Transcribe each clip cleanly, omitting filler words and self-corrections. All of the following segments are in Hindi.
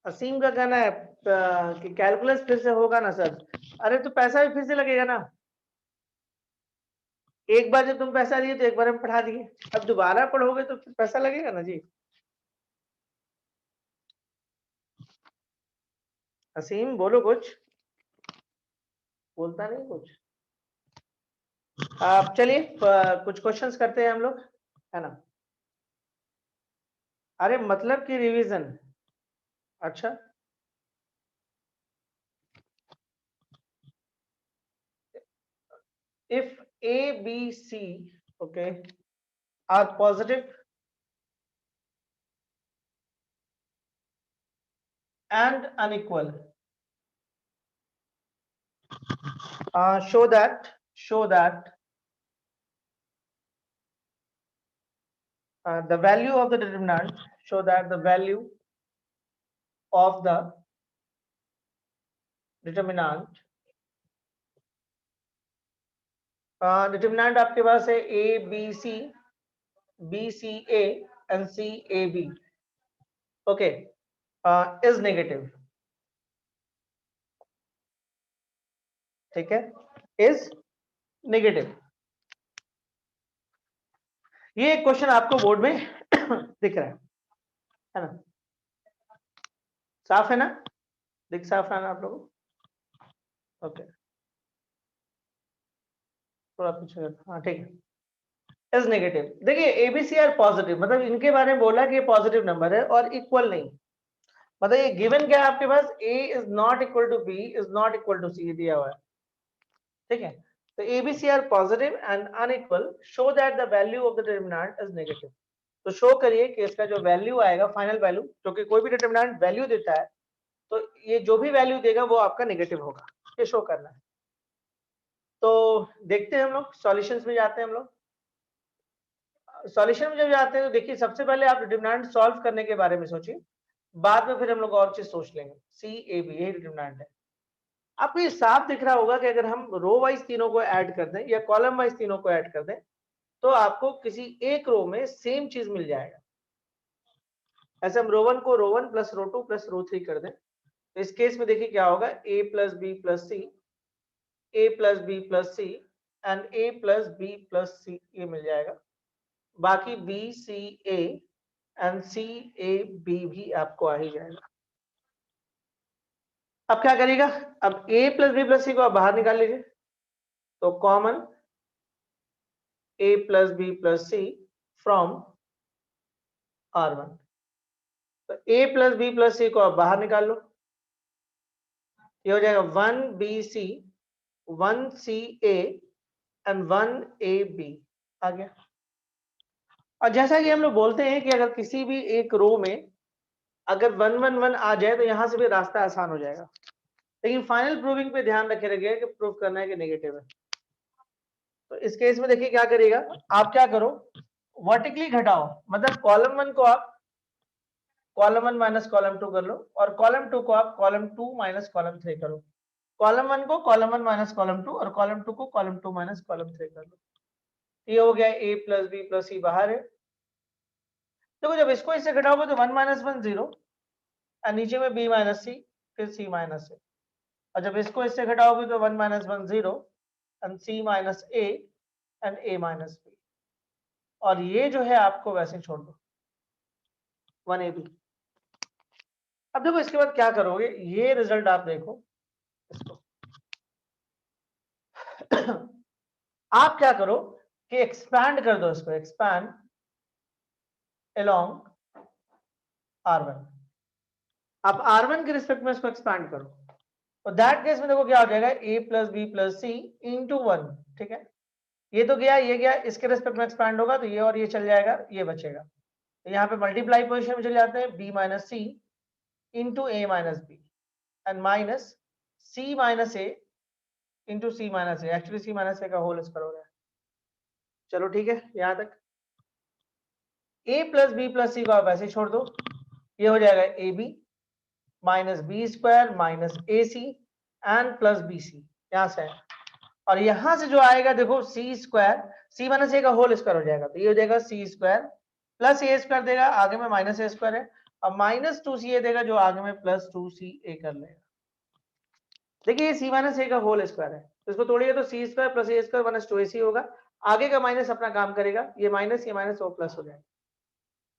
असीम का कहना है कि कैलकुलस फिर से होगा ना सर। अरे तो पैसा भी फिर से लगेगा ना, एक बार जब तुम पैसा दिए तो एक बार हम पढ़ा दिए, अब दोबारा पढ़ोगे तो फिर पैसा लगेगा ना जी। असीम बोलो कुछ, बोलता नहीं कुछ। आप चलिए कुछ क्वेश्चंस करते हैं हम लोग, है ना। अरे मतलब कि रिवीजन, अच्छा if A, B, C, okay, are positive and unequal, show that the value of the determinant, show that the value of the determinant, determinant आपके पास है A, B, C, B, C, A and C, A, B, okay, is negative, ठीक है, is negative। ये क्वेश्चन आपको बोर्ड में दिख रहा है ना, साफ है ना, दिख साफ है ना आप लोगों को, ओके थोड़ा पीछे, हाँ ठीक है। इज नेगेटिव, देखिए एबीसी आर पॉजिटिव, मतलब इनके बारे में बोला कि ये पॉजिटिव नंबर है और इक्वल नहीं, मतलब ये गिवन क्या है आपके पास, A is not equal to B is not equal to C दिया हुआ है, ठीक है। तो ABC are positive and unequal, show that the value of the determinant is negative. तो शो करिए कि इसका जो वैल्यू आएगा, फाइनल वैल्यू, क्योंकि कोई भी डिटरमिनेंट वैल्यू देता है तो ये जो भी वैल्यू देगा वो आपका नेगेटिव होगा, ये शो करना है। तो देखते हैं हम लोग सॉल्यूशंस में जाते हैं हम लोग। सॉल्यूशन में जब जाते हैं तो देखिए सबसे पहले आप डिटरमिनेंट सॉल्व करने के बारे में सोचिए, बाद में फिर हम लोग और चीज सोच लेंगे। सी ए बी यही डिटरमिनेंट है। आपको ये साफ दिख रहा होगा कि अगर हम रो वाइज तीनों को ऐड कर दें या कॉलम वाइज तीनों को ऐड कर दें तो आपको किसी एक रो में सेम चीज मिल जाएगा। ऐसे हम रो वन को row one plus row two plus row three कर दें तो इस केस में देखिए क्या होगा, ए plus B plus C, A plus B plus C and A plus B plus C, ये मिल जाएगा। बाकी B C A and C A B भी आपको आ ही जाएगा। अब क्या करिएगा, अब a plus B plus C को आप बाहर निकाल लीजिए, तो common a plus B plus C from R1, तो a plus B plus C को आप बाहर निकाल लो, ये हो जाएगा 1bc 1ca एंड 1ab आ गया। और जैसा कि हम लोग बोलते हैं कि अगर किसी भी एक रो में अगर 1 1 1 आ जाए तो यहां से भी रास्ता आसान हो जाएगा, लेकिन फाइनल प्रूविंग पे ध्यान रखे रहिए कि प्रूव करना है कि नेगेटिव है। तो इस केस में देखिए क्या करिएगा, आप क्या करो, वर्टिकली घटाओ, मतलब कॉलम वन को आप column one minus column to कर लो और कॉलम टू को आप column to minus column three करो, कॉलम वन को column one minus column to और कॉलम टू को column to minus column three कर लो। ये हो गया a प्लस बी प्लस सी बाहर है। देखो जब इसको इससे घटाओगे तो 1 माइनस 1 0 और नीचे में b माइनस सी फिर c माइनस ए, और जब इसको इससे घटाओगे तो 1 minus 1 0 and c minus a and a minus b, और ये जो है आपको वैसे छोड़ दो 1ab। अब देखो इसके बाद क्या करोगे, ये रिजल्ट आप देखो इसको आप क्या करो कि एक्सपैंड कर दो इसको, एक्सपैंड अलोंग R1, आप R1 के रिस्पेक्ट में इसको एक्सपैंड करो, तो दैट केस में देखो क्या हो जाएगा, a plus B plus C into 1, ठीक है। ये तो गया ये गया, इसके रिस्पेक्ट में एक्सपैंड होगा तो ये और ये चल जाएगा, ये बचेगा, तो यहाँ पे मल्टीप्लाई पोजिशन में चले जाते हैं, b minus C into A minus B and minus C minus A into C minus A, actually C minus A का होल स्क्वायर हो रहा है। चलो ठीक है, यहाँ तक a plus B plus C को आप ऐसे छोड़ दो, ये हो जाएगा A B minus B square minus A C and plus B C, यहाँ से है। और यहां से जो आएगा देखो सी स्क्वायर, सी माइनस ए का होल स्क्वायर हो जाएगा, तो ये हो जाएगा c square plus a square देगा, आगे में माइनस ए स्क्वायर है अब -2c ये देगा जो आगे में +2ca कर लेगा। देखिए ये c माइनस ए का होल स्क्वायर है, तो इसको तोड़िए तो c square plus a square minus 2ac होगा। आगे का माइनस अपना काम करेगा, ये माइनस वो प्लस हो जाएगा।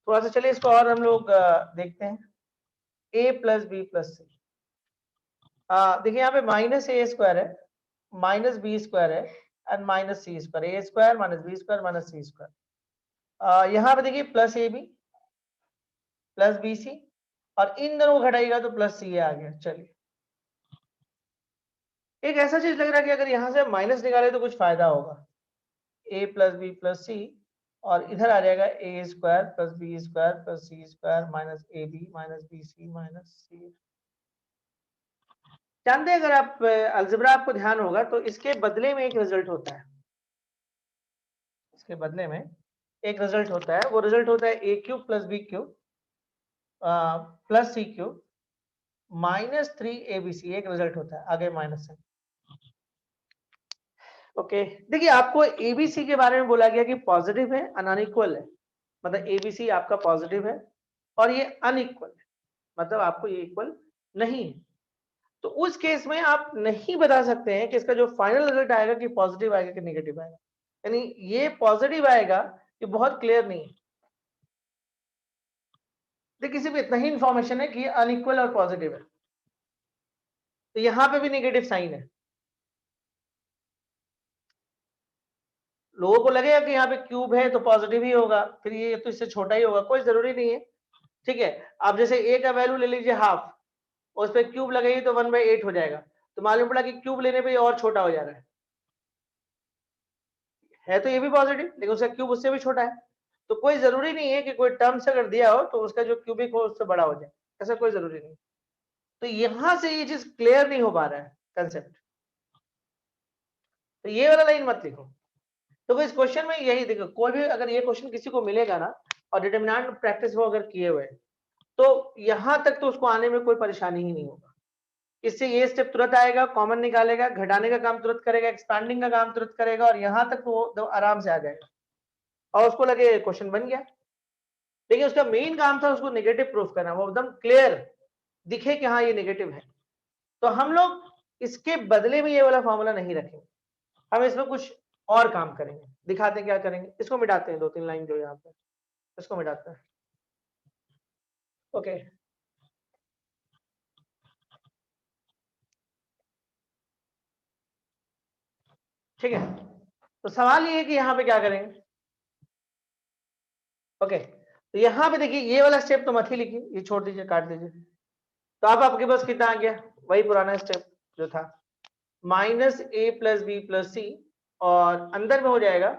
थोड़ा सा चलिए इसको और हम लोग देखते हैं। a प्लस बी प्लस सी, देखिए यहाँ पे माइनस ए स्क्वायर है, माइनस बी स्क्वायर है and minus C square, A square minus B square minus C square. यहाँ पे देखिए plus A B plus B C, और इन दोनों को घटाइएगा तो प्लस सी आ गया। चलिए एक ऐसा चीज लग रहा है कि अगर यहाँ से माइनस निकाले तो कुछ फायदा होगा। a प्लस बी प्लस सी, और इधर आ जाएगा ए square plus B square plus सी स्क्वायर माइनस ए B minus B C minus C. जानते हैं अगर आप अलजेब्रा आपको ध्यान होगा तो इसके बदले में एक रिजल्ट होता है, इसके बदले में एक रिजल्ट होता है, वो रिजल्ट होता है A cube plus B cube plus C cube -3abc, एक रिजल्ट होता है आगे माइनस से। ओके देखिए आपको एबीसी के बारे में बोला गया कि पॉजिटिव है अनइक्वल है, मतलब एबीसी आपका पॉजिटिव है और ये अनइक्वल है, मतलब आपको ये इक्वल नहीं है। तो उस केस में आप नहीं बता सकते हैं कि इसका जो फाइनल रिजल्ट आएगा कि पॉजिटिव आएगा कि नेगेटिव आएगा, यानी ये पॉजिटिव आएगा, ये बहुत क्लियर नहीं है। देखिए सिर्फ इतना ही इंफॉर्मेशन है कि ये अनइक्वल और पॉजिटिव है, तो यहां पे भी नेगेटिव साइन है। लोगों को लगेगा कि यहाँ पे क्यूब है तो पॉजिटिव ही होगा, फिर ये तो इससे छोटा ही होगा, कोई जरूरी नहीं है। ठीक है, आप जैसे a का वैल्यू ले लीजिए हाफ, उस पर क्यूब लगेगी तो 1/8 हो जाएगा, तो मालूम पड़ा कि क्यूब लेने पे और छोटा हो जा रहा है तो ये भी पॉजिटिव लेकिन उसका क्यूब उससे भी छोटा है। तो कोई जरूरी नहीं है कि कोई टर्म्स अगर दिया हो तो उसका जो क्यूबिक हो उससे बड़ा हो जाए, ऐसा कोई जरूरी नहीं। तो यहां से ये चीज क्लियर नहीं हो पा रहा है कंसेप्ट, तो ये वाला लाइन मत लिखो। तो इस क्वेश्चन में यही देखो, कोई भी अगर ये क्वेश्चन किसी को मिलेगा ना और डिटरमिनेंट प्रैक्टिस वो अगर किए हुए तो यहां तक तो उसको आने में कोई परेशानी ही नहीं होगा। इससे ये स्टेप तुरंत आएगा, कॉमन निकालेगा, घटाने का काम तुरंत करेगा, एक्सपांडिंग का काम तुरंत करेगा, और यहां तक वो आराम से आ जाएगा और उसको लगे क्वेश्चन बन गया। देखिए उसका मेन काम था उसको नेगेटिव प्रूफ करना, वो एकदम क्लियर दिखे कि हाँ ये नेगेटिव है। तो हम लोग इसके बदले में ये वाला फॉर्मूला नहीं रखेंगे, हम इसमें कुछ और काम करेंगे। दिखाते हैं क्या करेंगे, इसको मिटाते हैं, 2-3 लाइन जो यहाँ पे, इसको मिटाते हैं। ओके ठीक है, तो सवाल ये है कि यहाँ पे क्या करेंगे। ओके तो यहाँ पे देखिए ये वाला स्टेप तो मत ही लिखिए, ये छोड़ दीजिए, काट दीजिए। तो अब आपके पास कितना आ गया, वही पुराना स्टेप जो था, -a प्लस बी प्लस सी, और अंदर में हो जाएगा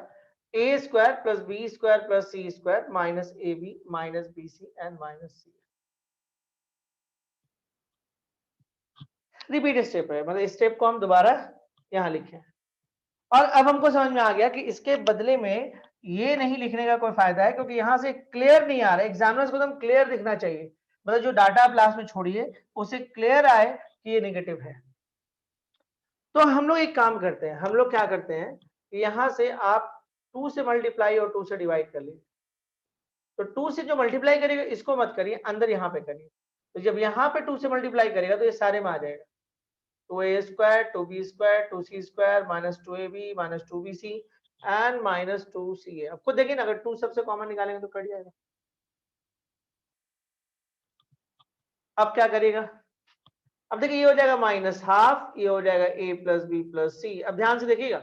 a square plus B square plus C square minus A B minus B C and minus C. Repeat step है, मतलब स्टेप को हम दोबारा यहाँ लिखे। और अब हमको समझ में आ गया कि इसके बदले में ये नहीं लिखने का कोई फायदा है, क्योंकि यहाँ से क्लियर नहीं आ रहा है, एग्जामिनर्स को एकदम क्लियर दिखना चाहिए, मतलब जो डाटा आप लास्ट में छोड़िए उसे क्लियर आए कि ये नेगेटिव है। तो हम लोग एक काम करते हैं, हम लोग क्या करते हैं कि यहाँ से आप 2 से मल्टीप्लाई और 2 से डिवाइड कर लीजिए। तो 2 से जो मल्टीप्लाई करिएगा इसको मत करिए, अंदर यहाँ पे करिए। तो जब यहाँ पे 2 से मल्टीप्लाई करेगा तो ये सारे में आ जाएगा, 2a square 2b square 2c square minus 2ab minus 2bc and minus 2ca। अब खुद देखिए ना, अगर 2 सबसे कॉमन निकालेंगे तो कट जाएगा। अब क्या करिएगा, अब देखिए ये हो जाएगा माइनस हाफ, ये हो जाएगा a प्लस बी प्लस सी। अब ध्यान से देखिएगा,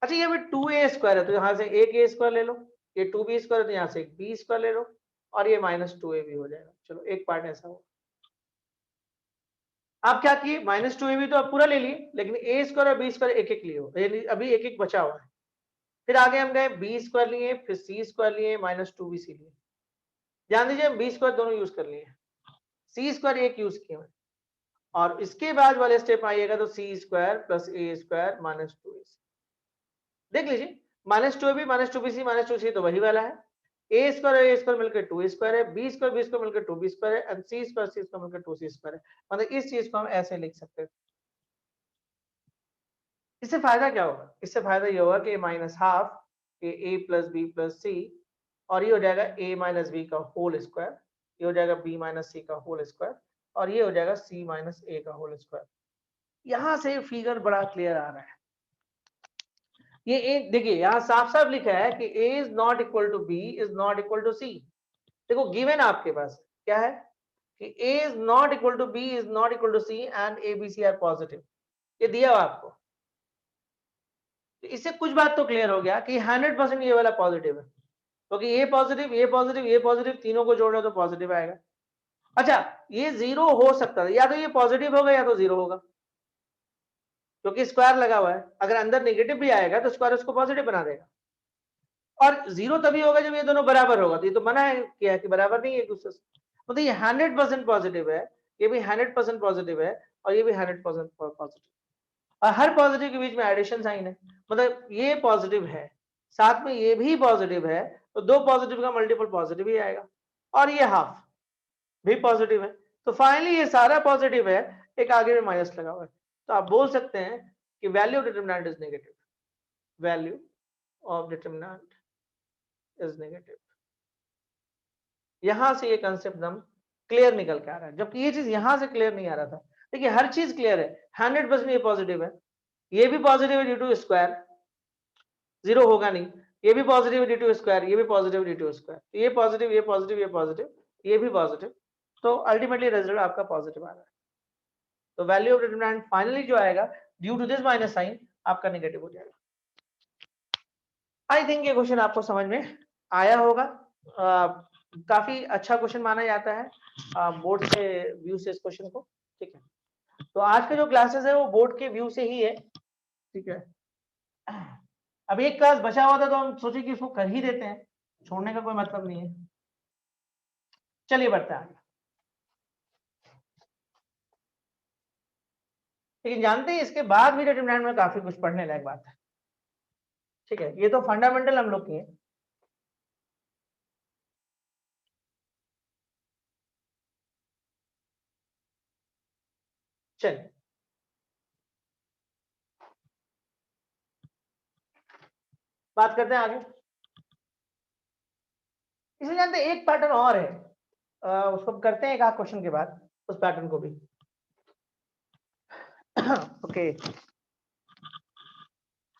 अच्छा ये 2a स्क्वायर है तो यहाँ से एक a स्क्वायर ले लो, ये 2b स्क्वायर है तो यहाँ से एक b स्क्वायर ले लो, और ये माइनस 2ab हो जाएगा। चलो एक पार्ट ऐसा हो। आप क्या किए, -2ab तो आप पूरा ले लिए, लेकिन a स्क्वायर और b स्क्वायर एक एक लिए हो, यानी अभी एक एक बचा हुआ है। फिर आगे हम गए बी स्क्वायर लिए, फिर सी स्क्वायर लिए, माइनस 2bc लिए। ध्यान दीजिए हम बी स्क्वायर दोनों यूज कर लिए, सी स्क्वायर एक यूज किए, और इसके बाद वाले स्टेप आइएगा तो C square plus a square minus 2ac। देख लीजिए -2ab minus 2bc minus 2c तो वही वाला है, ए स्क्वायर मिलकर 2a स्क्वायर है, बी स्क्वायर मिलकर 2b स्क्वायर है, एंड सी स्क्वायर मिलकर 2c स्क्वायर है। मतलब इस चीज को हम ऐसे लिख सकते हैं। इससे फायदा क्या होगा, इससे फायदा ये होगा कि माइनस हाफ ए प्लस बी प्लस सी, और ये हो जाएगा a माइनस बी का होल स्क्वायर, ये हो जाएगा b माइनस सी का होल स्क्वायर और ये हो जाएगा c माइनस a का होल स्क्वायर। यहां से फिगर बड़ा क्लियर आ रहा है। ये a देखिए यहां साफ साफ लिखा है कि a is not equal to b is not equal to c। देखो गिवन आपके पास क्या है कि a is not equal to b is not equal to c and a b c are positive, ये दिया हुआ आपको। तो इससे कुछ बात तो क्लियर हो गया कि 100% ये वाला पॉजिटिव है, क्योंकि ये पॉजिटिव ये पॉजिटिव ये पॉजिटिव तीनों को जोड़ रहे तो पॉजिटिव आएगा। अच्छा ये जीरो हो सकता है, या तो ये पॉजिटिव होगा या तो जीरो होगा, क्योंकि स्क्वायर लगा हुआ है। अगर अंदर नेगेटिव भी आएगा तो स्क्वायर उसको पॉजिटिव बना देगा। और जीरो तभी होगा जब ये दोनों बराबर होगा, तो ये तो मना है किया कि बराबर नहीं है एक दूसरे से। मतलब ये 100% पॉजिटिव है, ये भी 100% पॉजिटिव है और ये भी 100% पॉजिटिव। और हर पॉजिटिव के बीच में एडिशन साइन है, मतलब ये पॉजिटिव है साथ में ये भी पॉजिटिव है, तो दो पॉजिटिव का मल्टीपल पॉजिटिव ही आएगा। और ये हाफ भी पॉजिटिव है, तो फाइनली ये सारा पॉजिटिव है, एक आगे में माइनस लगा हुआ है। तो आप बोल सकते हैं कि value of determinant is negative, value of determinant is negative. यहां से ये कंसेप्ट एकदम क्लियर निकल के आ रहा है, जबकि ये चीज यहां से क्लियर नहीं आ रहा था। देखिए हर चीज क्लियर है, 100% ये पॉजिटिव है, ये भी पॉजिटिव है ड्यू टू स्क्वायर, जीरो होगा नहीं, ये भी पॉजिटिव है ड्यू टू स्क्वायर, ये भी पॉजिटिव ड्यू टू स्क्वायर, ये पॉजिटिव ये पॉजिटिव ये पॉजिटिव ये भी पॉजिटिव, तो अल्टीमेटली रिजल्ट आपका पॉजिटिव आ रहा है। तो वैल्यू ऑफ डिटरमिनेंट फाइनली जो आएगा due to this minus sign आपका नेगेटिव हो जाएगा। आई थिंक ये क्वेश्चन आपको समझ में आया होगा। काफी अच्छा क्वेश्चन माना जाता है बोर्ड से व्यू से इस क्वेश्चन को। ठीक है, तो आज के जो क्लासेस है वो बोर्ड के व्यू से ही है। ठीक है, अब एक क्लास बचा हुआ था तो हम सोचे कि इसको कर ही देते हैं, छोड़ने का कोई मतलब नहीं है। चलिए बढ़ते हैं आगे। लेकिन जानते हैं इसके बाद भी डिटरमिनेंट में काफी कुछ पढ़ने लायक बात है। ठीक है, ये तो फंडामेंटल हम लोग की है। चलिए बात करते हैं आगे। इसमें जानते हैं एक पैटर्न और है, उसको करते हैं एक आध क्वेश्चन के बाद उस पैटर्न को भी। ओके,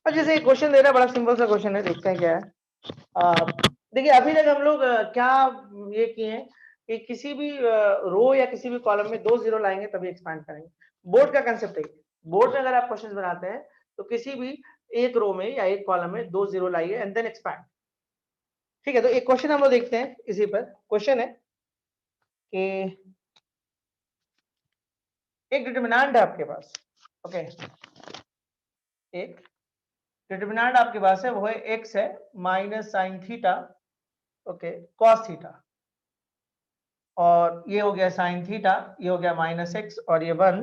अब जैसे क्वेश्चन दे रहा है, बड़ा सिंपल सा क्वेश्चन है, देखते हैं क्या है। देखिए अभी तक हम लोग क्या ये किए हैं कि किसी भी रो या किसी भी कॉलम में 2 जीरो लाएंगे तभी एक्सपैंड करेंगे। बोर्ड का कंसेप्ट है, बोर्ड में अगर आप क्वेश्चन बनाते हैं तो किसी भी एक रो में या एक कॉलम में 2 जीरो लाइए एंड देन एक्सपैंड। ठीक है, तो एक क्वेश्चन हम लोग देखते हैं इसी पर। क्वेश्चन है कि एक डिटरमिनेंट है आपके पास। ओके, एक डिटरमिनेंट आपके पास है, वो है एक्स है minus sine theta, okay cos theta, और ये हो गया साइन थीटा, ये हो गया माइनस एक्स और ये 1,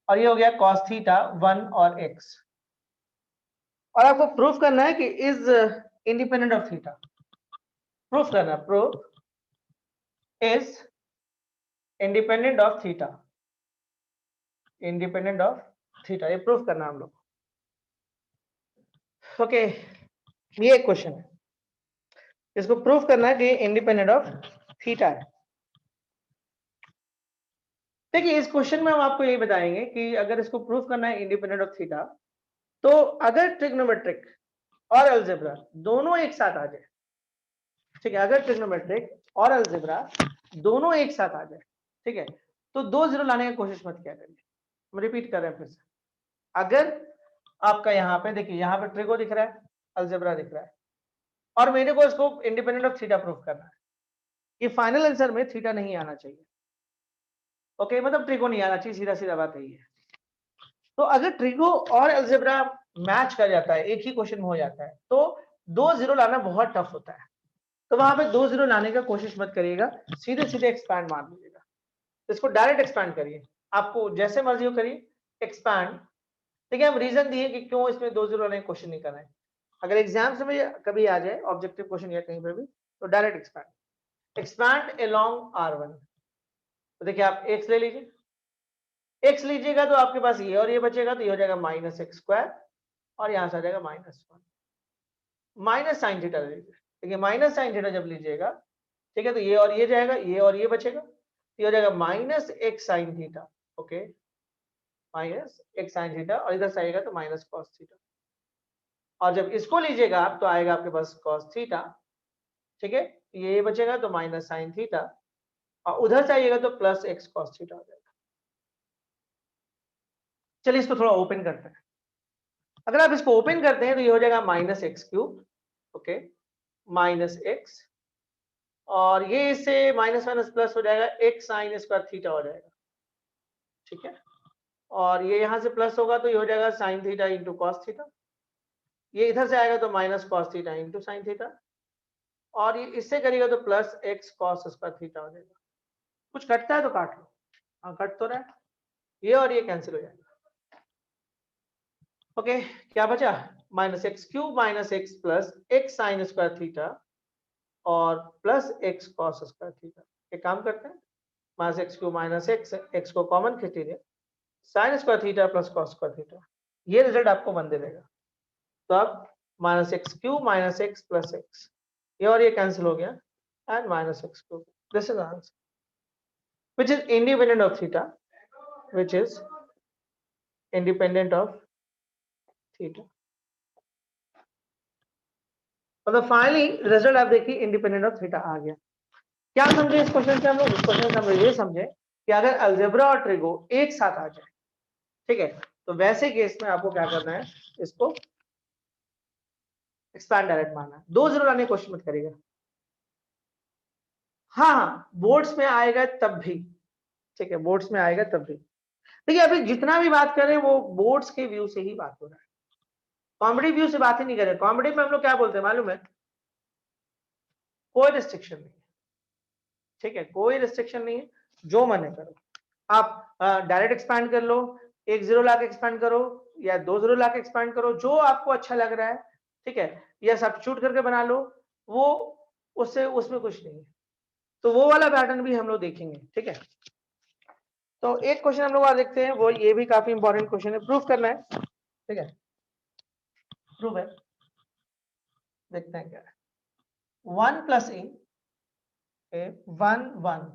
और ये हो गया कॉस थीटा 1 और एक्स। और आपको प्रूफ करना है कि is independent of theta. Proof करना, proof is independent of theta, independent of theta, ये प्रूफ करना हम लोग। ओके, ये एक क्वेश्चन है, इसको प्रूफ करना है कि इंडिपेंडेंट ऑफ थीटा है। देखिए इस क्वेश्चन में हम आपको यही बताएंगे कि अगर इसको प्रूफ करना है इंडिपेंडेंट ऑफ थीटा, तो अगर ट्रिग्नोमेट्रिक और अलजेब्रा दोनों एक साथ आ जाए, ठीक है, अगर ट्रिग्नोमेट्रिक और अलजेब्रा दोनों एक साथ आ जाए, ठीक है, तो 2 जीरो लाने की कोशिश मत किया करिए। हम रिपीट कर रहे हैं फिर से, अगर आपका यहाँ पे देखिए, यहाँ पे ट्रिगो दिख रहा है, अलजेब्रा दिख रहा है, और मेरे को इसको इंडिपेंडेंट ऑफ थीटा प्रूफ करना है, ये फाइनल आंसर में थीटा नहीं आना चाहिए। ओके, मतलब ट्रिगो नहीं आना चाहिए, सीधा सीधा बात यही है। तो अगर ट्रिगो और अलजेब्रा मैच कर जाता है, एक ही क्वेश्चन में हो जाता है, तो 2 जीरो लाना बहुत टफ होता है। तो वहां पे 2 जीरो लाने का कोशिश मत करिएगा, सीधे सीधे एक्सपैंड मार दीजिएगा। इसको डायरेक्ट एक्सपैंड करिए, आपको जैसे मर्जी हो करिए एक्सपैंड। देखिए हम रीजन दिए कि क्यों इसमें 2 जीरो लाने का क्वेश्चन नहीं करना है। अगर एग्जाम में कभी आ जाए ऑब्जेक्टिव क्वेश्चन या कहीं पर भी, तो direct expand, expand along R1। तो देखिए आप x ले लीजिए, x लीजिएगा तो आपके पास ये और ये बचेगा, तो ये हो जाएगा माइनस एक्स स्क्वायर, और यहां से आ जाएगा -1 माइनस साइन थीटा लीजिए। देखिए माइनस साइन थीटा जब लीजिएगा, ठीक है, तो ये और ये जाएगा, ये और ये बचेगा, ये हो जाएगा minus x sine theta. Okay, minus x sine theta, और इधर से आएगा तो माइनस कॉस थीटा, और जब इसको लीजिएगा आप तो आएगा आपके पास कॉस थीटा। ठीक है, ये बचेगा तो माइनस साइन थीटा, और उधर से आइएगा तो प्लस एक्स कॉस थीटा हो जाएगा। चलिए इसको थोड़ा ओपन करते हैं। अगर आप इसको ओपन करते हैं तो ये हो जाएगा minus X cube, okay, minus x, और ये इससे माइनस माइनस प्लस हो जाएगा, एक्स साइन स्क्वायर थीटा हो जाएगा। ठीक है, और ये यहां से प्लस होगा तो ये हो जाएगा sine theta into cos theta, ये इधर से आएगा तो minus cos theta into sine theta, और ये इससे करेगा तो plus X cos square theta हो जाएगा। कुछ कटता है तो काट लो, हाँ कट तो रहा है, ये और ये कैंसिल हो जाएगा। ओके, क्या बचा, minus X cube minus X plus X sine square theta और plus X cos square theta. एक काम करते हैं, minus X cube minus X को कॉमन खींच लीजिए, sine square theta plus cos square theta, ये रिजल्ट आपको 1 दे देगा। तो अब minus X cube minus X plus X, ये और ये कैंसिल हो गया, and minus X cube, this is answer which is independent of theta, which is independent of theta। मतलब फाइनली रिजल्ट आप देखिए इंडिपेंडेंट ऑफ थीटा आ गया। क्या समझे इस क्वेश्चन से हम लोग? इस क्वेश्चन से हम लोग ये समझे कि अगर अलजेब्रा और ट्रिगो एक साथ आ जाए, ठीक है, तो वैसे केस में आपको क्या करना है, इसको एक्सपैंड डायरेक्ट मारना है, 2 जीरो लाने की कोशिश मत करिएगा। हाँ, बोर्ड्स में आएगा तब भी, ठीक है, बोर्ड्स में आएगा तब भी। देखिए अभी जितना भी बात कर रहे हैं वो बोर्ड्स के व्यू से ही बात हो रहा है, कॉमेडी व्यू से बात ही नहीं कर रहे। कॉमेडी में हम लोग क्या बोलते हैं मालूम है, कोई रिस्ट्रिक्शन नहीं है, ठीक है, कोई रिस्ट्रिक्शन नहीं है, जो मन है करो। आप डायरेक्ट एक्सपैंड कर लो, 1 जीरो ला के एक्सपैंड करो, या 2 जीरो ला के एक्सपैंड करो, जो आपको अच्छा लग रहा है, ठीक है, या सब्स्टिट्यूट करके बना लो, वो उससे उसमें कुछ नहीं है। तो वो वाला पैटर्न भी हम लोग देखेंगे, ठीक है। तो एक क्वेश्चन हम लोग और देखते हैं, वो ये भी काफी इंपॉर्टेंट क्वेश्चन है, प्रूफ करना है, ठीक है, प्रूफ है, देखते हैं क्या है। 1 प्लस ए, 1 1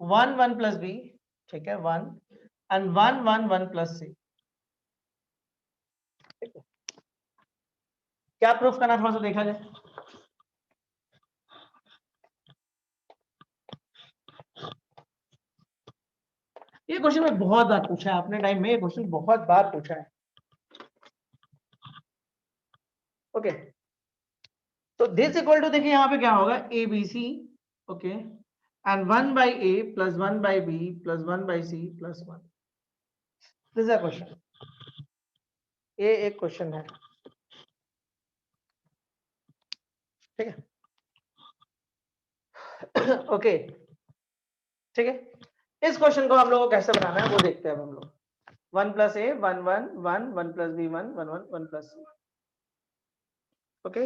1 1 प्लस बी, ठीक है, 1 एंड 1 1 1 प्लस सी, ठीक है। क्या प्रूफ करना, थोड़ा सा देखा जाए। ये क्वेश्चन में बहुत बार पूछा है अपने टाइम में, ये क्वेश्चन बहुत बार पूछा है। ओके, तो दिस इक्वल टू, देखिए यहाँ पे क्या होगा, A B C, okay, and 1 by A plus 1 by B plus 1 by C plus 1, this is a question, ये एक क्वेश्चन है, ठीक है। ओके, ठीक है, इस क्वेश्चन को हम लोग को कैसे बनाना है वो देखते हैं हम लोग। 1 प्लस ए 1 1 1 1 प्लस बी 1 1 1 1 प्लस सी, ओके।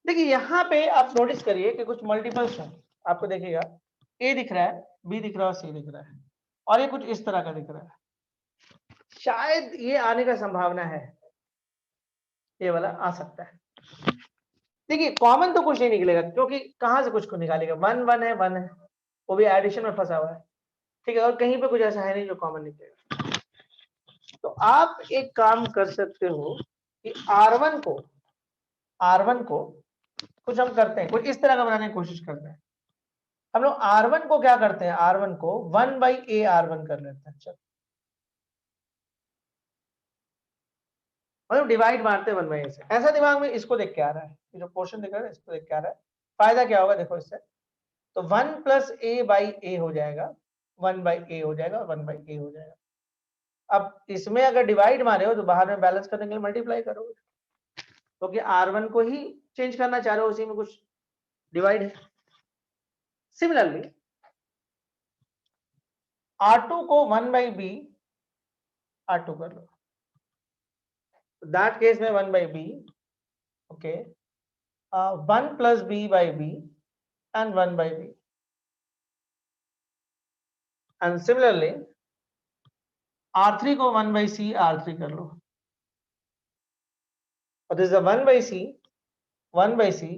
देखिए यहाँ पे आप नोटिस करिए कि कुछ मल्टीपल्स हैं, आपको देखिएगा ए दिख रहा है, बी दिख रहा है और सी दिख रहा है, और ये कुछ इस तरह का दिख रहा है, शायद ये आने का संभावना है, ये वाला आ सकता है। देखिए कॉमन तो कुछ नहीं निकलेगा, क्योंकि कहां से कुछ को निकालेगा, 1 1 है, 1 है, वो भी एडिशन में फंसा हुआ है, ठीक है, और कहीं पे कुछ ऐसा है नहीं जो कॉमन निकलेगा। तो आप एक काम कर सकते हो कि R1 को कुछ हम करते हैं, कुछ इस तरह का बनाने की कोशिश करते हैं। हम लोग R1 को क्या करते हैं, R1 को 1 बाई ए R1 कर लेते हैं, चलो, मतलब डिवाइड मारते हैं 1 बाई ए से। ऐसा दिमाग में इसको देख के आ रहा है, ये जो पोर्शन दिख रहा है इसको देख के आ रहा है, फायदा क्या होगा देखो इससे, तो 1 प्लस ए बाई ए हो जाएगा, 1 बाई ए हो जाएगा, 1 बाई ए हो जाएगा। अब इसमें अगर डिवाइड मारे हो तो बाहर में बैलेंस करने के लिए मल्टीप्लाई करोगे, क्योंकि R1 को ही चेंज करना चाह रहे हो, उसी में कुछ डिवाइड है। सिमिलरली R2 को 1 बाई बी R2 कर लो, दैट केस में 1 by B, okay, 1 plus B by B and 1 by B, and similarly R3 को 1 बाई सी R3 कर लो, और this is 1 by C 1 by C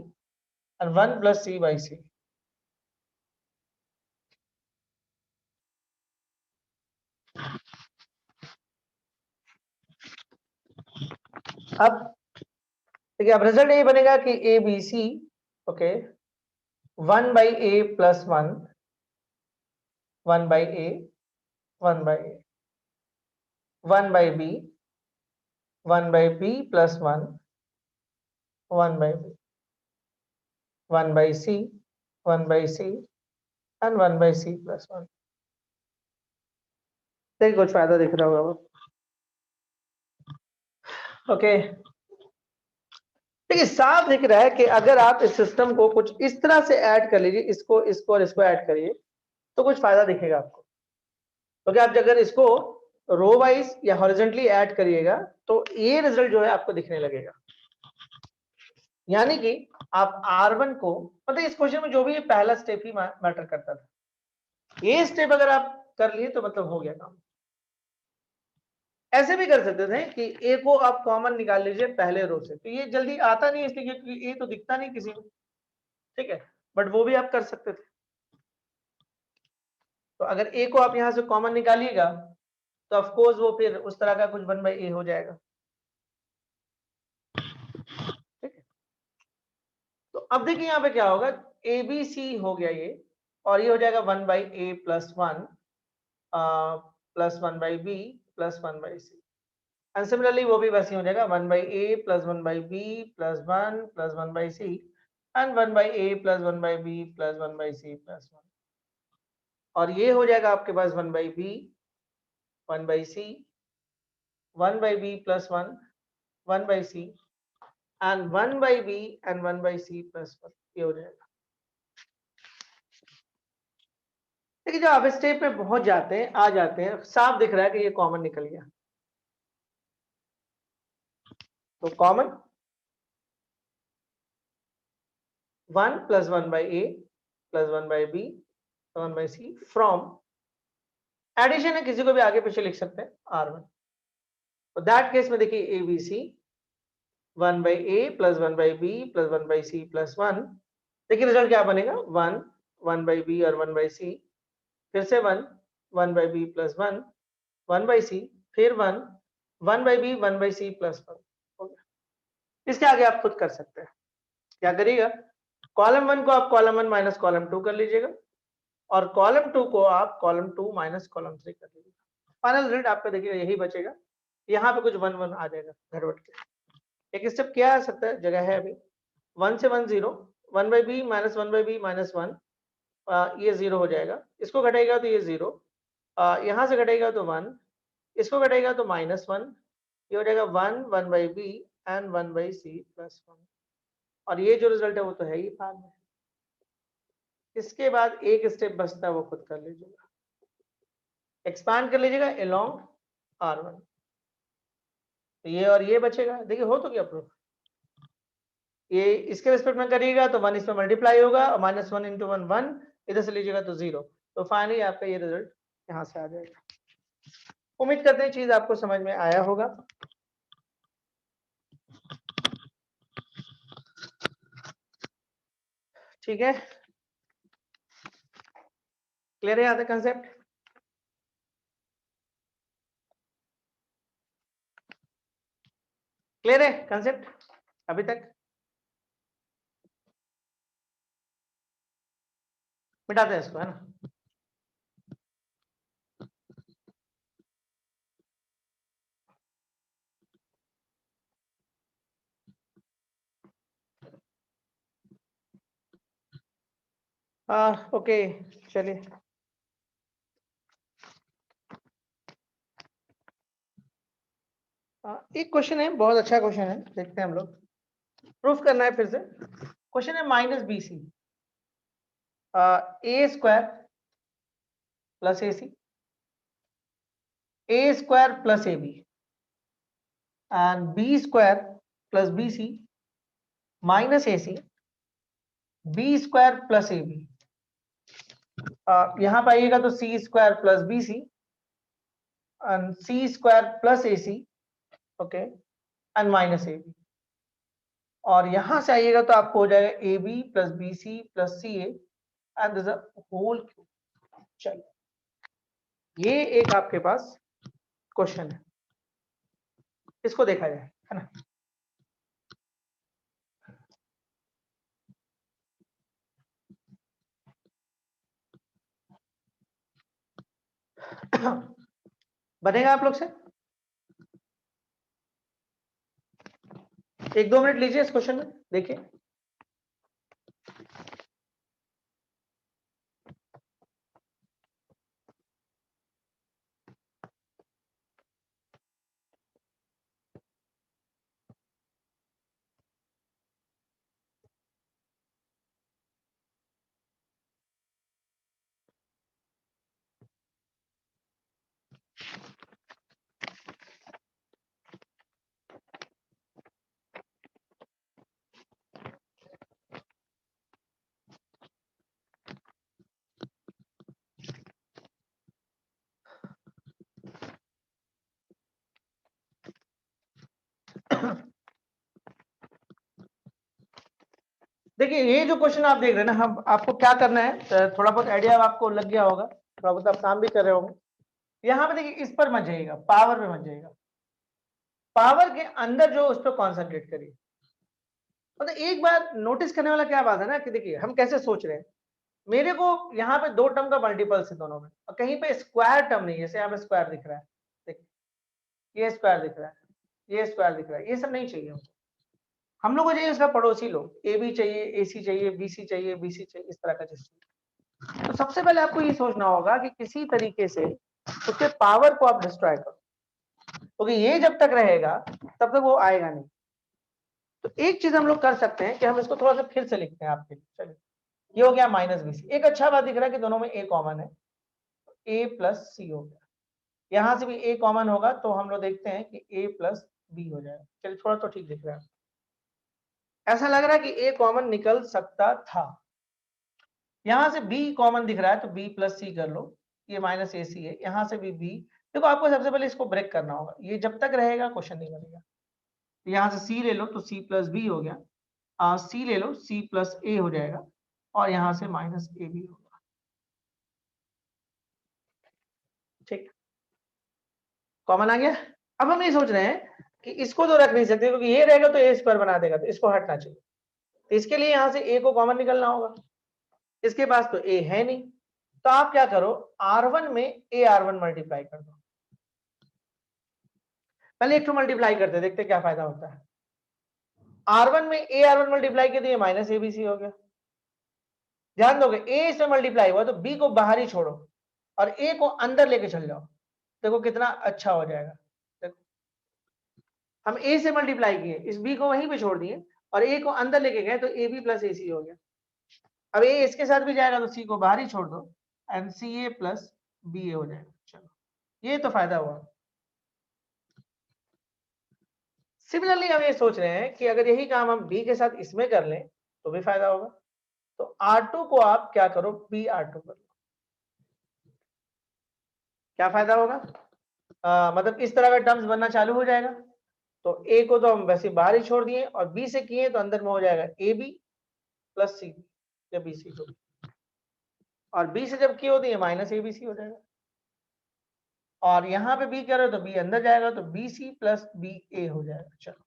and 1 plus C by C. अब देखिए, अब रिजल्ट ये बनेगा कि A B C, okay, 1 by A plus 1, 1 by A, 1 by A, 1 by B, 1 by B plus 1, 1 by B, 1 by C, 1 by C, and 1 by C plus 1. देखिए कुछ फायदा दिख रहा होगा, ओके। देखिए साफ दिख रहा है कि अगर आप इस सिस्टम को कुछ इस तरह से ऐड कर लीजिए, इसको इसको और इसको ऐड करिए, तो कुछ फायदा दिखेगा आपको। क्योंकि आप अगर इसको रो वाइज या हॉरिजॉन्टली ऐड करिएगा तो ये रिजल्ट जो है आपको दिखने लगेगा। यानी कि आप R1 को, मतलब इस क्वेश्चन में जो भी पहला स्टेप ही मैटर करता था, ये स्टेप अगर आप कर लिए तो मतलब हो गया काम। ऐसे भी कर सकते थे कि ए को आप कॉमन निकाल लीजिए पहले रो से, तो ये जल्दी आता नहीं इसलिए क्योंकि ए तो दिखता नहीं किसी को, ठीक है, बट वो भी आप कर सकते थे। तो अगर ए को आप यहां से कॉमन निकालिएगा तो ऑफ कोर्स वो फिर उस तरह का कुछ 1 by a हो जाएगा, ठीक है। तो अब देखिए यहाँ पे क्या होगा, ए बी सी हो गया ये, और ये हो जाएगा 1 by a plus 1 plus 1 by b plus 1 by c, and similarly वो भी वैसे ही हो जाएगा 1 by a plus 1 by b plus 1 plus 1 by c and 1 by a plus 1 by b plus 1 by c plus 1, और ये हो जाएगा आपके पास 1 by b, 1 by c, 1 by b plus 1, 1 by c and 1 by b and 1 by c plus 1, ये हो जाएगा। देखिए जब आप स्टेप पे पहुंच जाते हैं, आ जाते हैं, साफ दिख रहा है कि ये कॉमन निकल गया। तो common 1 plus 1 by a plus 1 by b 1 by c from, addition है, किसी को भी आगे पीछे लिख सकते हैं, R1। तो दैट केस में देखिए A B C 1 by a plus 1 by b plus 1 by c plus 1, देखिए रिजल्ट क्या बनेगा, 1 1 by b और 1 by c, फिर से 1 1 by b plus 1 1 by c, फिर 1 1 by b 1 by c plus 1 हो गया। इसके आगे आप खुद कर सकते हैं, क्या करिएगा, कॉलम 1 को आप कॉलम 1 माइनस कॉलम 2 कर लीजिएगा, और कॉलम 2 को आप कॉलम 2 माइनस कॉलम 3 कर लीजिएगा। फाइनल रिजल्ट आपका देखिएगा यही बचेगा, यहाँ पे कुछ 1 1 आ जाएगा घटवट के। एक स्टेप क्या आ सकता है, जगह है अभी, 1 से 1 0, 1 by b minus 1 by b minus 1, ये 0 हो जाएगा, इसको घटाएगा तो ये 0, यहाँ से घटेगा तो 1, इसको घटेगा तो माइनस 1, ये हो जाएगा 1 1 by b and 1 by c plus 1, और ये जो रिजल्ट है वो तो है ही बाद में। इसके बाद एक स्टेप बचता है, वो खुद कर लीजिएगा, एक्सपांड कर लीजिएगा अलोंग R1, तो ये और ये बचेगा। देखिए हो तो गया प्रूफ, ये इसके रिस्पेक्ट में करिएगा तो 1 इसमें मल्टीप्लाई होगा, और माइनस 1 इंटू 1 1, इधर से लीजिएगा तो 0, तो फाइनली आपका ये रिजल्ट यहाँ से आ जाएगा। उम्मीद करते हैं चीज आपको समझ में आया होगा। ठीक है, क्लियर है यहाँ तक कंसेप्ट? क्लियर है कंसेप्ट अभी तक? मिटाते हैं इसको, है ना। ओके चलिए, एक क्वेश्चन है, बहुत अच्छा क्वेश्चन है, देखते हैं हम लोग, प्रूफ करना है फिर से। क्वेश्चन है minus B C, A square plus A C, A square plus A B and B square plus B C minus A C, B square plus A B, यहाँ पर आइएगा तो C square plus B C and C square plus A C, okay, and minus A B. और यहां से आइएगा तो आपको हो जाएगा A B plus B C plus C A and this whole cube. चलिए ये एक आपके पास क्वेश्चन है, इसको देखा जाए, है ना। बनेगा आप लोग से? 1-2 मिनट लीजिए इस क्वेश्चन में, देखिए। देखिए ये जो क्वेश्चन आप देख रहे हैं ना, हम आपको क्या करना है, थोड़ा बहुत आइडिया आपको लग गया होगा, थोड़ा बहुत आप काम भी कर रहे होंगे। यहाँ पे देखिए इस पर मत जाइएगा, पावर पे मत जाइएगा, पावर के अंदर जो उस पर कॉन्सेंट्रेट करिए। मतलब एक बार नोटिस करने वाला क्या बात है ना कि देखिए हम कैसे सोच रहे हैं, मेरे को यहाँ पे दो टर्म का मल्टीपल्स है दोनों में, और कहीं पे स्क्वायर टर्म नहीं है, जैसे यहाँ पे स्क्वायर दिख रहा है, देखिए ये स्क्वायर दिख रहा है, ये स्क्वायर दिख रहा है, ये सब नहीं चाहिए हमको। हम लोग को चाहिए उसका पड़ोसी लोग, ए बी चाहिए, ए सी चाहिए, बी सी चाहिए, बी सी चाहिए, इस तरह का चीज। तो सबसे पहले आपको ये सोचना होगा कि किसी तरीके से उसके पावर को आप डिस्ट्रॉय करो, क्योंकि ये जब तक रहेगा तब तक वो आएगा नहीं। तो एक चीज हम लोग कर सकते हैं कि हम इसको थोड़ा सा फिर से लिखते हैं आपके लिए। चलिए ये हो गया माइनस बी सी। एक अच्छा बात दिख रहा है कि दोनों में ए कॉमन है, ए प्लस सी हो गया। यहां से भी ए कॉमन होगा तो हम लोग देखते हैं कि ए प्लस बी हो जाएगा। चलिए थोड़ा तो ठीक दिख रहा है, ऐसा लग रहा है कि ए कॉमन निकल सकता था। यहां से b कॉमन दिख रहा है तो b प्लस सी कर लो, ये माइनस ए सी है, यहां से भी b। देखो आपको सबसे पहले इसको ब्रेक करना होगा, ये जब तक रहेगा क्वेश्चन नहीं बनेगा। यहां से c ले लो तो c प्लस बी हो गया, c ले लो c प्लस ए हो जाएगा, और यहां से माइनस ए बी होगा। ठीक, कॉमन आ गया। अब हम ये सोच रहे हैं कि इसको तो रख नहीं सकते, क्योंकि ये रहेगा तो ए स्क्वायर बना देगा, तो इसको हटना चाहिए। तो इसके लिए यहां से a को कॉमन निकलना होगा, इसके पास तो a है नहीं, तो आप क्या करो, r1 में a r1 मल्टीप्लाई कर दो। पहले एक तो मल्टीप्लाई करते देखते क्या फायदा होता है। r1 में a r1 मल्टीप्लाई कर दिए, माइनस ए बी सी हो गया। ध्यान दोगे a से मल्टीप्लाई हुआ तो b को बाहर ही छोड़ो और a को अंदर लेके चल जाओ, देखो कितना अच्छा हो जाएगा। देखो हम a से मल्टीप्लाई किए, इस b को वहीं पे छोड़ दिए और a को अंदर लेके गए तो ab प्लस ए सी हो गया। अब a इसके साथ भी जाएगा तो c को बाहर ही छोड़ दो and C A plus B A हो जाएगा। चलो ये तो फायदा हुआ। सिमिलरली हम ये सोच रहे हैं कि अगर यही काम हम b के साथ इसमें कर लें तो भी फायदा होगा। तो R2 को आप क्या करो, बी R2 कर लो, क्या फायदा होगा, मतलब इस तरह का टर्म्स बनना चालू हो जाएगा। तो a को तो हम वैसे बाहर ही छोड़ दिए और b से किए तो अंदर में हो जाएगा ए बी प्लस सी या बी सी को, और b से जब किए होती है माइनस ए बी सी हो जाएगा, और यहाँ पे b करो तो b अंदर जाएगा तो B C plus B A हो जाएगा। चलो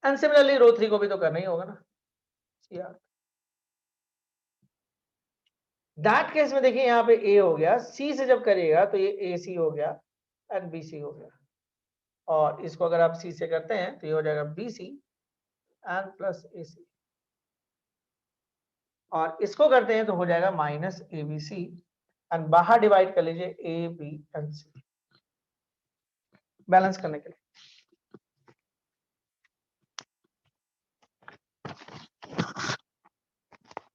एंड सिमिलरली रो 3 को भी तो करना ही होगा ना यार। दैट केस में देखिए यहाँ पे a हो गया, c से जब करिएगा तो ये ए सी हो गया एंड बी सी हो गया, और इसको अगर आप c से करते हैं तो ये हो जाएगा B C and plus A C, और इसको करते हैं तो हो जाएगा minus A B C and बाहर डिवाइड कर लीजिए A B and C balance करने के लिए।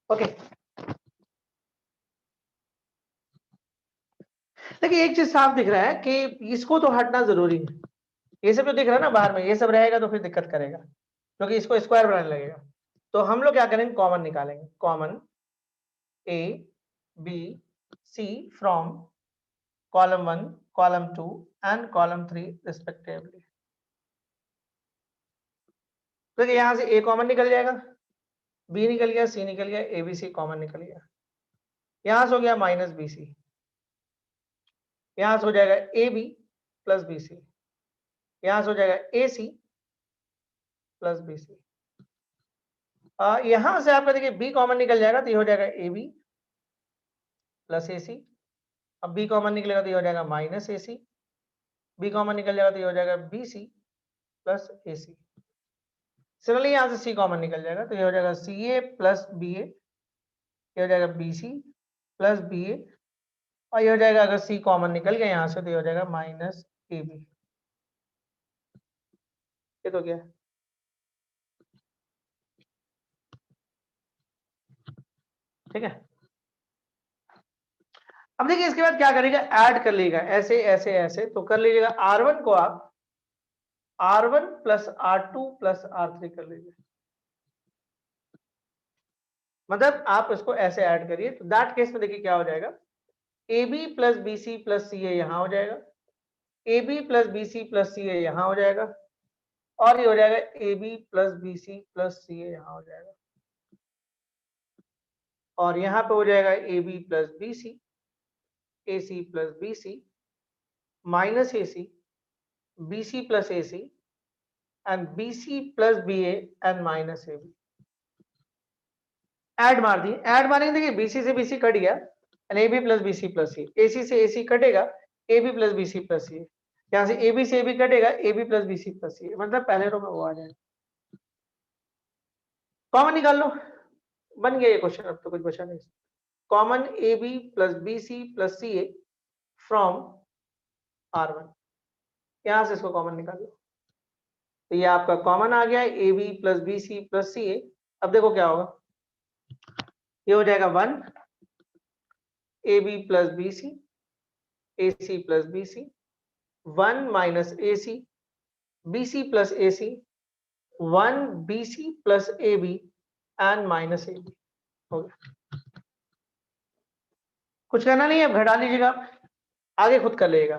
ओके देखिए एक चीज साफ दिख रहा है कि इसको तो हटना जरूरी है। ये सब जो दिख रहा है ना बाहर में, ये सब रहेगा तो फिर दिक्कत करेगा, क्योंकि इसको स्क्वायर बनाने लगेगा। तो हम लोग क्या करेंगे, कॉमन निकालेंगे, common A B C from column 1 column 2 and column 3 respectively. तो यहाँ से ए कॉमन निकल जाएगा, बी निकल गया, सी निकल गया, ए बी सी कॉमन निकल गया, यहां से हो गया माइनस बी सी, यहां से हो जाएगा A B plus B C, यहां से हो जाएगा ए सी प्लस बी सी। यहां से आपका देखिए बी कॉमन निकल जाएगा तो ये हो जाएगा ए बी प्लस ए सी, अब बी कॉमन निकलेगा तो ये हो जाएगा माइनस ए सी, बी कॉमन निकल जाएगा तो ये हो जाएगा बी सी प्लस ए सी। सिमिलरली यहां से सी कॉमन निकल जाएगा तो ये हो जाएगा सी ए प्लस बी ए, ये हो जाएगा बी सी प्लस बी ए, और ये हो जाएगा अगर सी कॉमन निकल गया यहां से तो ये हो जाएगा माइनस ए बी। ये तो क्या है, ठीक है। अब देखिए इसके बाद क्या करेगा, ऐड कर लीजिएगा ऐसे ऐसे ऐसे, तो कर लीजिएगा R1 को आप R1 plus R2 plus R3 कर लीजिए, मतलब आप इसको ऐसे ऐड करिए। तो दैट केस में देखिए क्या हो जाएगा, A B plus B C plus C A यहां हो जाएगा, A B plus B C plus C A यहां हो जाएगा, और ये हो जाएगा A B plus B C plus C A यहां हो जाएगा, और यहां पे हो जाएगा A B plus B C, A C plus B C minus A C, B C plus A C and B C plus B A and minus A B. Add मार दी, ऐड मारेंगे देखिए बीसी से बीसी कट गया, A B plus B C plus C, AC से एसी कटेगा, A B plus B C plus C, यहाँ से ए बी से ए बी कटेगा, A B plus B C plus C, मतलब पहले रो में वो आ जाएगा। कॉमन निकाल लो, बन गया ये क्वेश्चन, अब तो कुछ बचा नहीं। Common A B plus B C plus C A from R1, यहां से इसको कॉमन निकाल लो, तो ये आपका कॉमन आ गया A B plus B C plus C a. अब देखो क्या होगा, ये हो जाएगा 1 a B plus B C, A C plus B C, 1 minus A C, B C plus A c, 1 b C plus A B and minus A b हो गया। कुछ करना नहीं है, अब घटा लीजिएगा, आगे खुद कर लीजिएगा,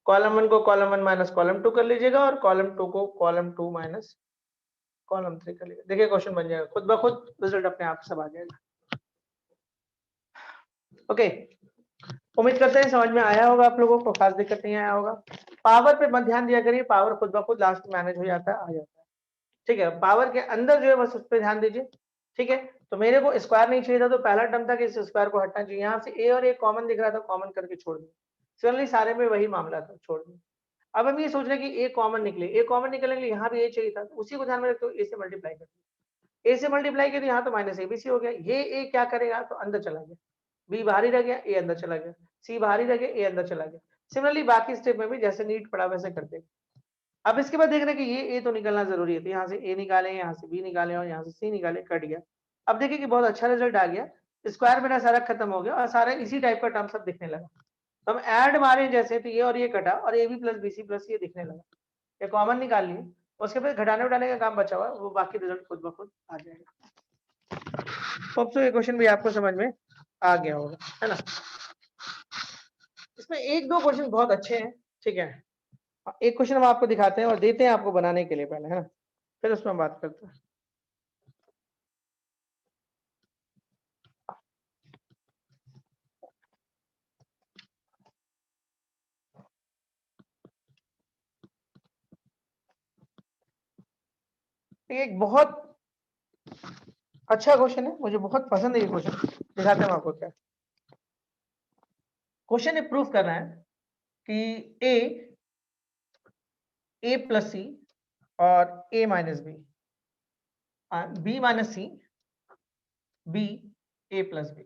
कॉलम 1 को कॉलम 1 माइनस कॉलम 2 कर लीजिएगा, और कॉलम 2 को कॉलम 2 माइनस कॉलम 3 कर लीजिएगा, देखिए क्वेश्चन बन जाएगा, खुद ब खुद रिजल्ट अपने आप सब आ जाएगा। ओके, उम्मीद करते हैं समझ में आया होगा, आप लोगों को खास दिक्कत नहीं आया होगा। पावर पे मत ध्यान दिया करिए, पावर खुद ब खुद लास्ट मैनेज हो जाता है, आ जाता है, ठीक है। पावर के अंदर जो है बस उस पर ध्यान दीजिए, ठीक है। तो मेरे को स्क्वायर नहीं चाहिए था, तो पहला टर्म था कि इस स्क्वायर को हटना चाहिए, यहाँ से ए और ए कॉमन दिख रहा था, कॉमन करके छोड़ दिया, सिमिलरली सारे में वही मामला था, छोड़ दिया। अब हम ये सोच रहे हैं कि ए कॉमन निकले, ए कॉमन निकलने के लिए यहाँ भी ए चाहिए था, तो उसी को ध्यान में रखते हुए ए से मल्टीप्लाई कर दिया, ए से मल्टीप्लाई किया तो यहाँ तो माइनस एबीसी हो गया, ये ए क्या करेगा तो अंदर चला गया, बी बाहर ही रह गया, ए अंदर चला गया, सी बाहर ही रह गया, ए अंदर चला गया। सिमिलरली बाकी स्टेप में भी जैसे नीट पड़ा वैसे करते। अब इसके बाद देख रहे हैं कि ये ए तो निकलना जरूरी है, तो यहाँ से ए निकाले, यहाँ से बी निकाले और यहाँ से सी निकाले, कट गया। अब देखिए कि बहुत अच्छा रिजल्ट आ गया, स्क्वायर मेरा सारा खत्म हो गया और सारा इसी टाइप का टर्म सब दिखने लगा। तो हम ऐड मारे जैसे, तो ये और ये कटा और A B plus B C plus ये दिखने लगा, ये कॉमन निकाल लिए, उसके बाद घटाने उठाने का काम बचा हुआ, वो बाकी रिजल्ट खुद ब खुद आ जाएगा। तो ये क्वेश्चन भी आपको समझ में आ गया होगा, है ना। इसमें एक दो क्वेश्चन बहुत अच्छे हैं, ठीक है। एक क्वेश्चन हम आपको दिखाते हैं और देते हैं आपको बनाने के लिए पहले, है ना, फिर उसमें बात करते हैं। एक बहुत अच्छा क्वेश्चन है, मुझे बहुत पसंद है ये क्वेश्चन, दिखाते हैं आपको क्या क्वेश्चन है। प्रूफ करना है कि ए प्लस सी और a minus b minus c, b a plus b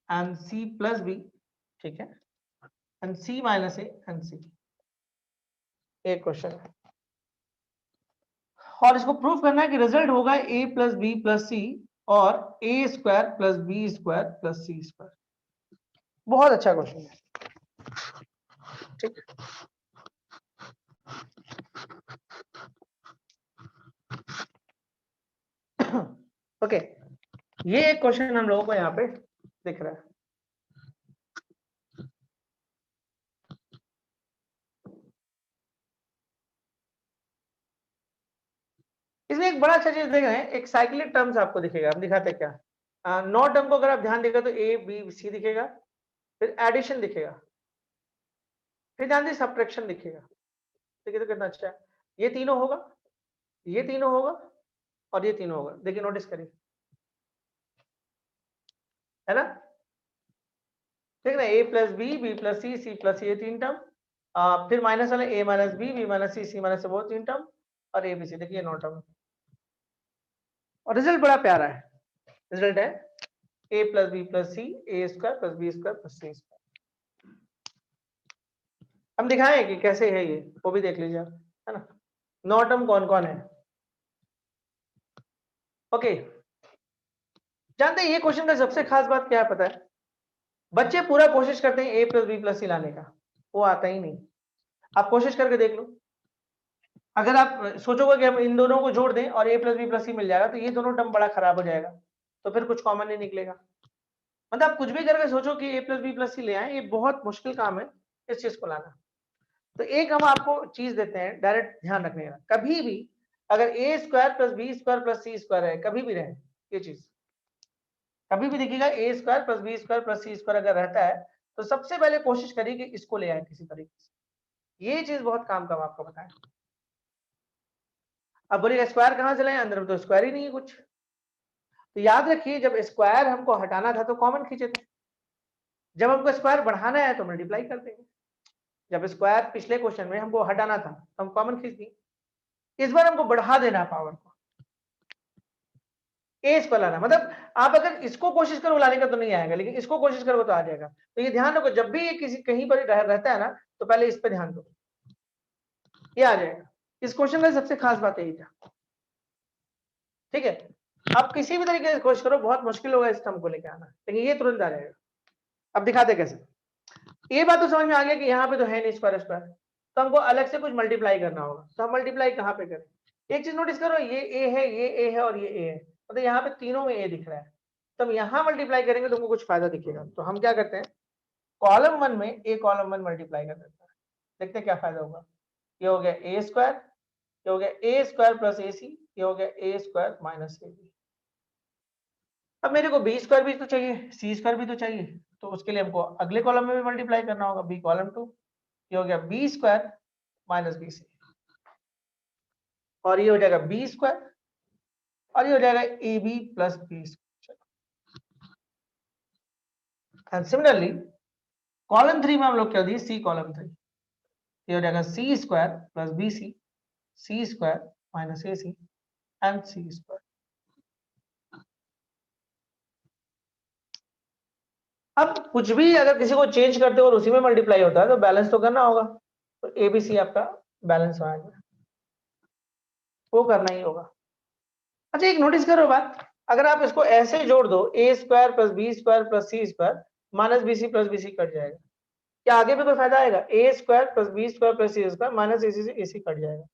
and c plus b, ठीक है, and c minus a and c, एक क्वेश्चन है। और इसको प्रूफ करना है कि रिजल्ट होगा ए प्लस बी प्लस सी और a square plus B square plus C square. बहुत अच्छा क्वेश्चन है, ठीक। ओके, ये एक क्वेश्चन हम लोगों को यहाँ पे दिख रहा है। इसमें एक बड़ा अच्छा चीज देख रहे हैं, एक साइक्लिक टर्म्स आपको दिखेगा। हम दिखाते क्या, 9 टर्म को अगर आप ध्यान देगा तो ए बी सी दिखेगा, फिर एडिशन दिखेगा, फिर ध्यान दीजिए सब्ट्रैक्शन दिखेगा। देखिए तो कितना अच्छा है, ये तीनों होगा, ये तीनों होगा और ये तीनों होगा। देखिए नोटिस करिए, है ना, ठीक है ना, a plus B plus c plus ये तीन टर्म, फिर माइनस वाले a minus b minus C minus वो तीन टर्म, और ए बी सी, देखिए 9 टर्म। और रिजल्ट बड़ा प्यारा है, रिजल्ट है a plus B plus C, A square plus B square plus C square. हम दिखाएं कि कैसे है ये, वो भी देख लीजिए आप, है ना। 9 टर्म कौन कौन है, ओके। जानते हैं ये क्वेश्चन का सबसे खास बात क्या है पता है, बच्चे पूरा कोशिश करते हैं ए प्लस बी प्लस सी लाने का, वो आता ही नहीं। आप कोशिश करके देख लो, अगर आप सोचोगे कि हम इन दोनों को जोड़ दें और ए प्लस बी प्लस सी मिल जाएगा, तो ये दोनों टर्म बड़ा खराब हो जाएगा, तो फिर कुछ कॉमन नहीं निकलेगा। मतलब आप कुछ भी करके सोचो कि ए प्लस बी प्लस सी ले आए, ये बहुत मुश्किल काम है इस चीज को लाना। तो एक हम आपको चीज देते हैं, डायरेक्ट ध्यान रखने का, कभी भी अगर a square plus B square plus C square है, कभी भी रहे ये चीज, कभी भी देखिएगा a square plus B square plus C square अगर रहता है, तो सबसे पहले कोशिश करिए कि इसको ले आए किसी तरीके से। ये चीज बहुत काम का आपको बताएं। अब बोलिए स्क्वायर कहां से लाए, अंदर में तो स्क्वायर ही नहीं है कुछ। तो याद रखिए, जब स्क्वायर हमको हटाना था तो कॉमन खींचे थे, जब हमको स्क्वायर बढ़ाना है तो मल्टीप्लाई कर देंगे। जब स्क्वायर पिछले क्वेश्चन में हमको हटाना था तो हम कॉमन खींच दिए, इस बार हमको बढ़ा देना पावर को, ए स्क्वायर लाना। मतलब आप अगर इसको कोशिश करो लाने का तो नहीं आएगा, लेकिन इसको कोशिश करो तो आ जाएगा। तो ये ध्यान रखो, जब भी ये किसी कहीं पर रहता है ना, तो पहले इस पर ध्यान दो, ये आ जाएगा। इस क्वेश्चन का सबसे खास बात यही था, ठीक है। आप किसी भी तरीके से कोशिश करो, बहुत मुश्किल होगा इस टर्म को लेकर आना, लेकिन ये तुरंत आ जाएगा। अब दिखाते कैसे, ये बात तो समझ में आ गया कि यहाँ पे तो है नहीं स्क्वायर स्क्वायर, तो हमको अलग से कुछ मल्टीप्लाई करना होगा। तो हम मल्टीप्लाई कहाँ पे करें, एक चीज नोटिस करो, ये ए है, ये ए है और ये ए है, मतलब यहाँ पे तीनों में ए दिख रहा है। तो हम यहाँ मल्टीप्लाई करेंगे तो हमको कुछ फायदा दिखेगा। तो हम क्या करते हैं, कॉलम 1 में ए कॉलम 1 मल्टीप्लाई कर देते हैं, देखते हैं क्या फायदा होगा। ये हो गया ए स्क्वायर, ये हो गया ए स्क्वायर प्लस ए सी, ये हो गया a square minus A b. अब मेरे को बी स्क्वायर भी तो चाहिए, सी स्क्वायर भी तो चाहिए, तो उसके लिए हमको अगले कॉलम में भी मल्टीप्लाई करना होगा, बी कॉलम 2, ये हो गया B square minus B C, और ये हो जाएगा बी स्क्वायर, और ये हो जाएगा A B plus B square. And similarly column 3 में हम लोग क्या दिए, सी कॉलम 3, ये हो जाएगा c square plus B C square minus A C and C square. अब कुछ भी अगर किसी को चेंज करते हो और उसी में मल्टीप्लाई होता है तो बैलेंस तो करना होगा, तो ए बी सी आपका बैलेंस आ गया, वो करना ही होगा। अच्छा एक नोटिस करो बात, अगर आप इसको ऐसे जोड़ दो, a square plus B square plus C square minus B C plus B c cut जाएगा, क्या आगे भी कोई फायदा आएगा, a square plus B square plus C square minus A c से ए सी कट जाएगा।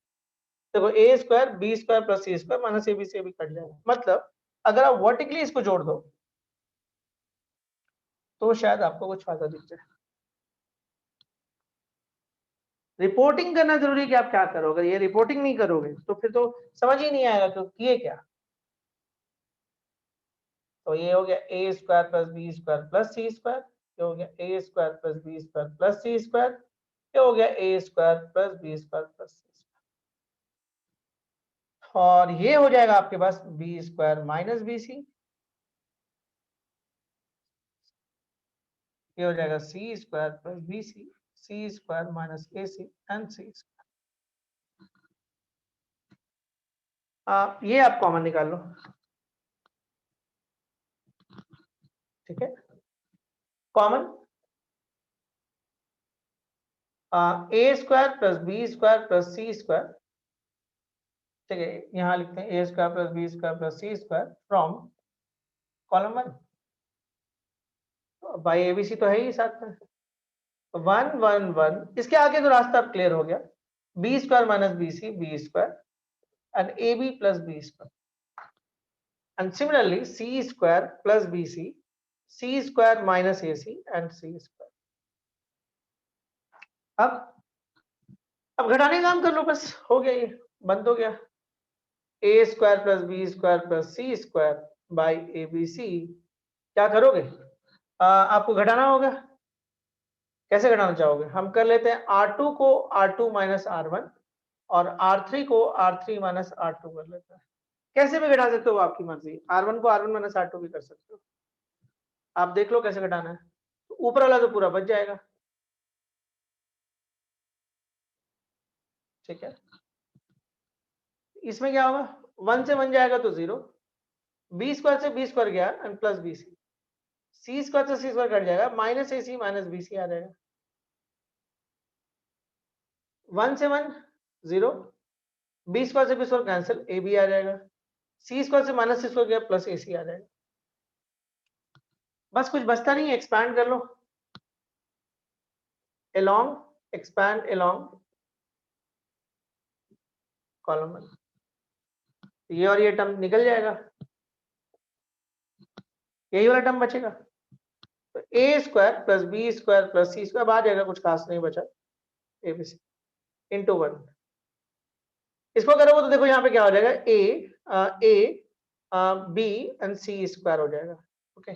देखो a square B square plus C square minus A B से भी कट जाएगा। मतलब अगर आप वर्टिकली इसको जोड़ दो तो शायद आपको कुछ फायदा दिख जाए। रिपोर्टिंग करना जरूरी है कि आप क्या करोगे, ये रिपोर्टिंग नहीं करोगे तो फिर तो समझ ही नहीं आएगा कि किए क्या। तो ये हो गया a square plus B square plus C square, ये हो गया a square plus B square plus C square, ये हो गया a square plus B square plus C square, और ये हो जाएगा आपके पास b square minus B c, ये हो जाएगा c square plus B C square minus A C and C square. ये आप कॉमन निकाल लो, ठीक है। Common a square plus B square plus C square, ठीक है, यहाँ लिखते हैं a square plus B square plus C square from column 1 by a b c, तो है ही साथ में 1 1 1, इसके आगे तो रास्ता अब क्लियर हो गया, B square minus B square and A B plus B square, and similarly C square plus B C square minus A C and C square. अब घटाने का काम कर लो, बस हो गया, ये बंद हो गया। A square plus B square plus C square by a B c. क्या करोगे? आपको घटाना होगा। कैसे घटाना चाहोगे? हम कर लेते हैं R2 को R2 माइनस R1 और R3 को R3 माइनस R2 कर लेते हैं। कैसे भी घटा सकते हो, आपकी मर्जी। R1 को R1 माइनस R2 भी कर सकते हो। आप देख लो कैसे घटाना है। तो ऊपर वाला तो पूरा बच जाएगा, ठीक है। इसमें क्या होगा? 1 से 1 जाएगा तो 0, बी स्क्वायर से बी स्क्वायर गया and plus B C square से सी स्क्वायर कट जाएगा, माइनस ए सी माइनस बी सी आ जाएगा। 1 से 1 0, बी स्क्वायर से b square cancel, a b आ जाएगा, सी स्क्वायर से माइनस सी स्क्वायर गया प्लस ए सी आ जाएगा। बस कुछ बचता नहीं है, एक्सपैंड कर लो, along, expand along कॉलम 1, ये और ये टर्म निकल जाएगा, यही वाला टर्म बचेगा। तो a square plus B square plus C square आ जाएगा, कुछ खास नहीं बचा, ए बी सी इंटू 1। इसको करोगे तो देखो यहाँ पे क्या हो जाएगा, A B and C square हो जाएगा। ओके,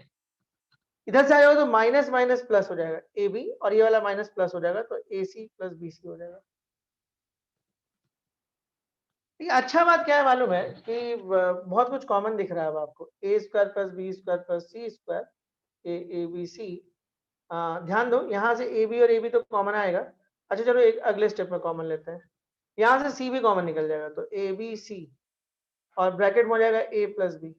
इधर से आएगा तो माइनस माइनस प्लस हो जाएगा, ए बी और ये वाला माइनस प्लस हो जाएगा, तो ए सी प्लस बी सी हो जाएगा। ये अच्छा बात क्या है मालूम है कि बहुत कुछ कॉमन दिख रहा है अब आपको, a square plus B square plus C square a B c. ध्यान दो, यहाँ से ए बी और ए बी तो कॉमन आएगा। अच्छा चलो एक अगले स्टेप में कॉमन लेते हैं, यहाँ से सी भी कॉमन निकल जाएगा, तो ए बी सी और ब्रैकेट में हो जाएगा ए प्लस बी।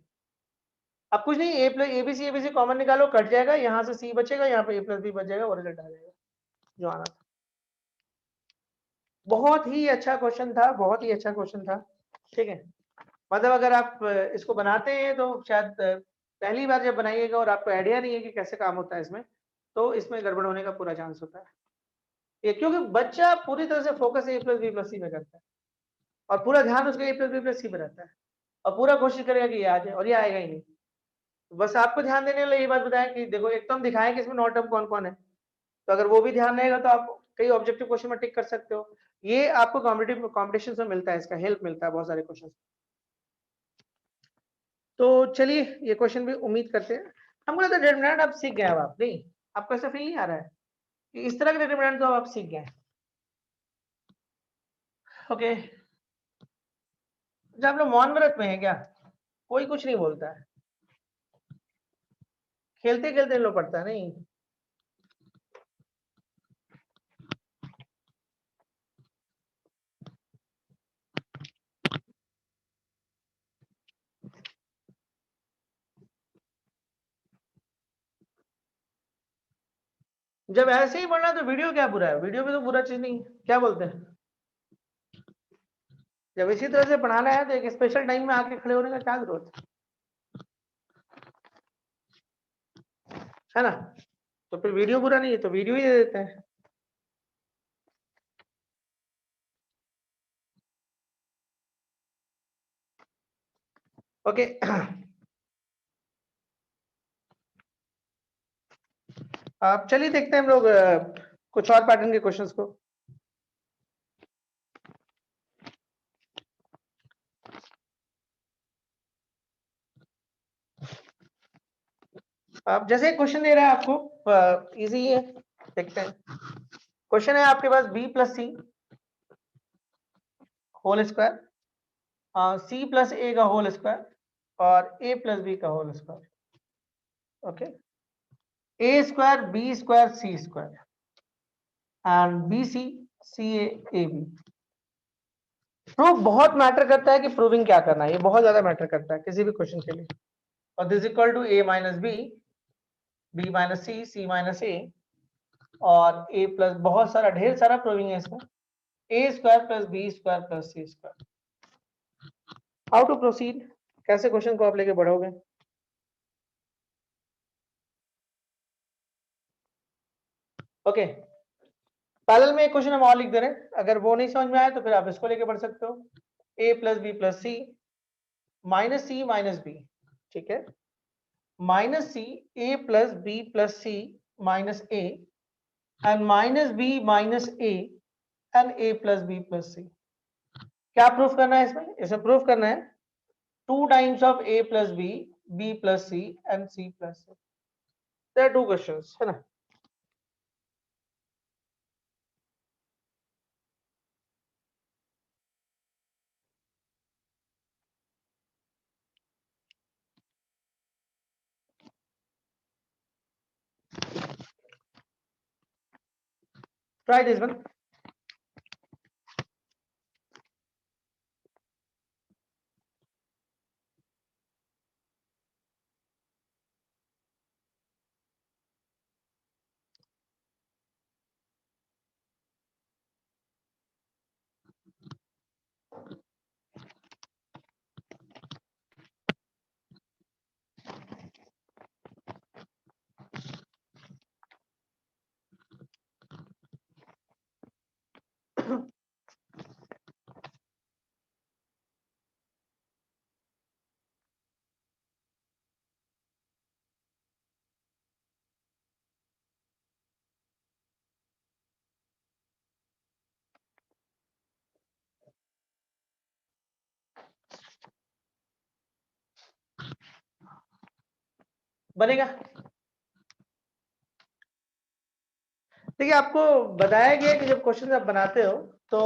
अब कुछ नहीं, ए बी सी कॉमन निकालो, कट जाएगा, यहाँ से सी बचेगा, यहाँ पे ए प्लस बी बच जाएगा और रिजल्ट आ जाएगा जो आना था। बहुत ही अच्छा क्वेश्चन था, बहुत ही अच्छा क्वेश्चन था, ठीक है। मतलब अगर आप इसको बनाते हैं तो शायद पहली बार जब बनाइएगा और आपको आइडिया नहीं है कि कैसे काम होता है इसमें, तो इसमें गड़बड़ होने का पूरा चांस होता है। ये क्योंकि बच्चा पूरी तरह से फोकस ए प्लस बी प्लस सी में करता है और पूरा ध्यान उसका ए प्लस बी प्लस सी में रहता है और पूरा कोशिश करेगा कि ये आ जाए, और ये आएगा ही नहीं। बस आपको ध्यान देने वाला ये बात बताया कि देखो, एक तो हम दिखाएं कि इसमें नॉट टर्म कौन कौन है, तो अगर वो भी ध्यान रहेगा तो आप कई ऑब्जेक्टिव क्वेश्चन में टिक कर सकते हो। ये आपको कॉम्पिटिटिव कॉम्पिटिशन में मिलता है, इसका हेल्प मिलता है बहुत सारे क्वेश्चन। तो चलिए ये क्वेश्चन भी उम्मीद करते हैं। हमको लगता है डिटरमिनेंट आप सीख गए, अब आप नहीं, आपको ऐसा फील नहीं आ रहा है कि इस तरह के डिटरमिनेंट तो आप सीख गए। ओके, जब आप लोग मौन व्रत में है क्या? कोई कुछ नहीं बोलता है, खेलते खेलते लो पड़ता है नहीं। जब ऐसे ही पढ़ना तो वीडियो क्या बुरा है? वीडियो में तो बुरा चीज नहीं है, क्या बोलते हैं? जब इसी तरह से पढ़ाना है तो एक स्पेशल टाइम में आके खड़े होने का क्या जरूरत है ना? तो फिर वीडियो बुरा नहीं है तो वीडियो ही दे देते हैं। ओके अब चलिए देखते हैं हम लोग कुछ और पैटर्न के क्वेश्चंस को। अब जैसे क्वेश्चन दे रहा है आपको, इजी है, देखते हैं। क्वेश्चन है आपके पास बी प्लस सी होल स्क्वायर, सी प्लस ए का होल स्क्वायर और ए प्लस बी का whole square. Okay, A square B square C square and B C C A B. Proof बहुत मैटर करता है कि प्रूविंग क्या करना है, ये बहुत ज्यादा मैटर करता है किसी भी क्वेश्चन के लिए। और this equal to a minus b minus C minus a और ए प्लस, बहुत सारा ढेर सारा प्रूविंग है इसमें। A square plus B square plus C square. How to proceed, कैसे क्वेश्चन को आप लेके बढ़ोगे? ओके, पैरेलल में एक क्वेश्चन हम और लिख दे रहे हैं, अगर वो नहीं समझ में आए तो फिर आप इसको लेके बढ़ सकते हो। A plus B plus c minus b, ठीक है, minus c A plus B plus c minus a and minus b minus a and A plus B plus c. क्या प्रूफ करना है इसमें? इसमें प्रूफ करना है 2 times of a plus b plus c and c plus a। There are 2 questions, है ना? Try this one. बनेगा? देखिए, आपको बताया गया कि जब क्वेश्चन आप बनाते हो तो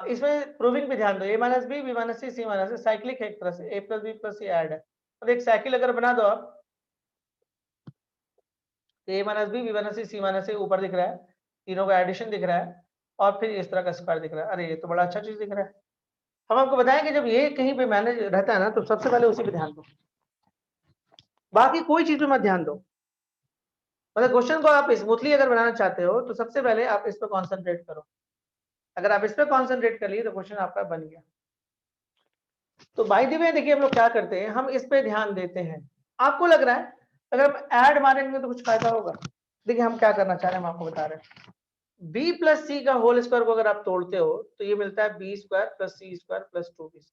इसमें प्रूविंग पे ध्यान दो। a minus b, b minus c, c minus c, cyclic है एक तरह से, a plus B plus c add है। अब एक साइकिल अगर बना दो आप, a minus b, b minus c, c minus c ऊपर दिख रहा है, तीनों का एडिशन दिख रहा है, और फिर इस तरह का स्क्वायर दिख रहा है। अरे ये तो बड़ा अच्छा चीज दिख रहा है। हम आपको बताएं कि जब ये कहीं पे मैनेज रहता है ना, तो सबसे पहले उसी पे ध्यान दो, बाकी कोई चीज पे मत ध्यान दो। मतलब क्वेश्चन को आप स्मूथली अगर बनाना चाहते हो तो सबसे पहले आप इस पर कॉन्सेंट्रेट करो। अगर आप इस पर कॉन्सेंट्रेट कर लिए तो क्वेश्चन आपका बन गया। तो बाय द वे देखिए, हम लोग क्या करते हैं, हम इस पे ध्यान देते हैं। आपको लग रहा है अगर हम ऐड मारेंगे तो कुछ फायदा होगा? देखिए हम क्या करना चाह रहे हैं, हम आपको बता रहे हैं। बी प्लस सी का होल स्क्वायर को अगर आप तोड़ते हो तो ये मिलता है बी स्क्वायर प्लस सी स्क्वायर प्लस 2bc,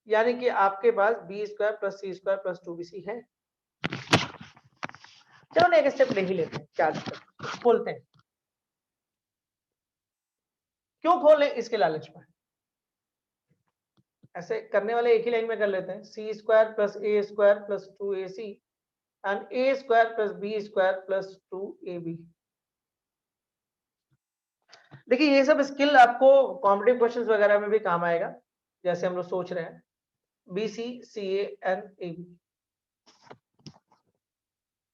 यानी कि आपके पास बी स्क्वायर प्लस सी स्क्वायर प्लस 2bc है। चलो ना एक स्टेप ले ही लेते हैं, क्या दिक्कत, खोलते हैं। क्यों खोलें? इसके लालच में। ऐसे करने वाले एक ही लाइन में कर लेते हैं, c square plus a square plus 2ac and a square plus B square plus 2ab। देखिए ये सब स्किल आपको कॉम्पिटिटिव क्वेश्चंस वगैरह में भी काम आएगा, जैसे हम लोग सोच रहे हैं B C C and A B.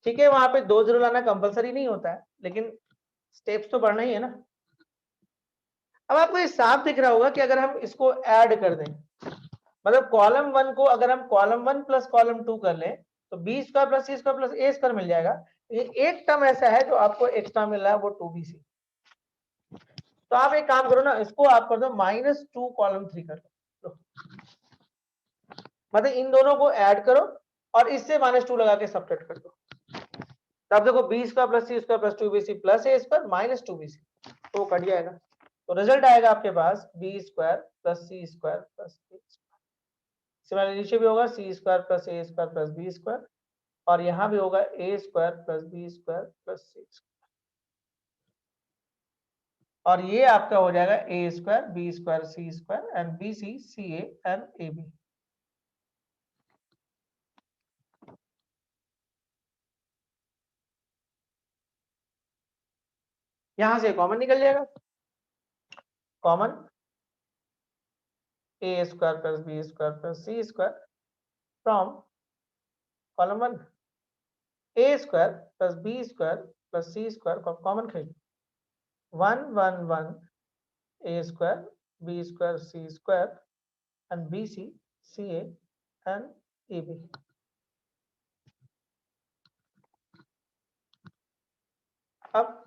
ठीक है, वहां पे 2 जीरो लाना कंपलसरी नहीं होता है, लेकिन स्टेप्स तो बढ़ना ही है ना। अब आपको ये साफ दिख रहा होगा कि अगर हम इसको ऐड कर दें, मतलब कॉलम 1 को अगर हम कॉलम 1 प्लस कॉलम 2 कर लें तो B square plus C square plus a square मिल जाएगा। ये एक टर्म ऐसा है जो आपको एक्स्ट्रा मिल रहा है, वो 2bc। तो आप एक काम करो ना, इसको आप कर दो -2 कॉलम 3 कर दो, मतलब इन दोनों को ऐड करो और इससे -2 लगा के सब्ट्रैक्ट कर दो। तब देखो b square plus C square plus 2bc plus a square minus 2bc, तो कट जाएगा। तो रिजल्ट आएगा आपके पास b square plus C square plus a square. Similarly नीचे भी होगा c square plus a square plus B square, और यहां भी होगा a square plus B square plus C square, और ये आपका हो जाएगा ए square B square C square and B C C A and A b. यहां से कॉमन निकल जाएगा, common a square plus B square plus C square from column 1, a square plus B square plus C square को कॉमन खींचो, 1 1 1 a square B square C square and B C C A and A b. अब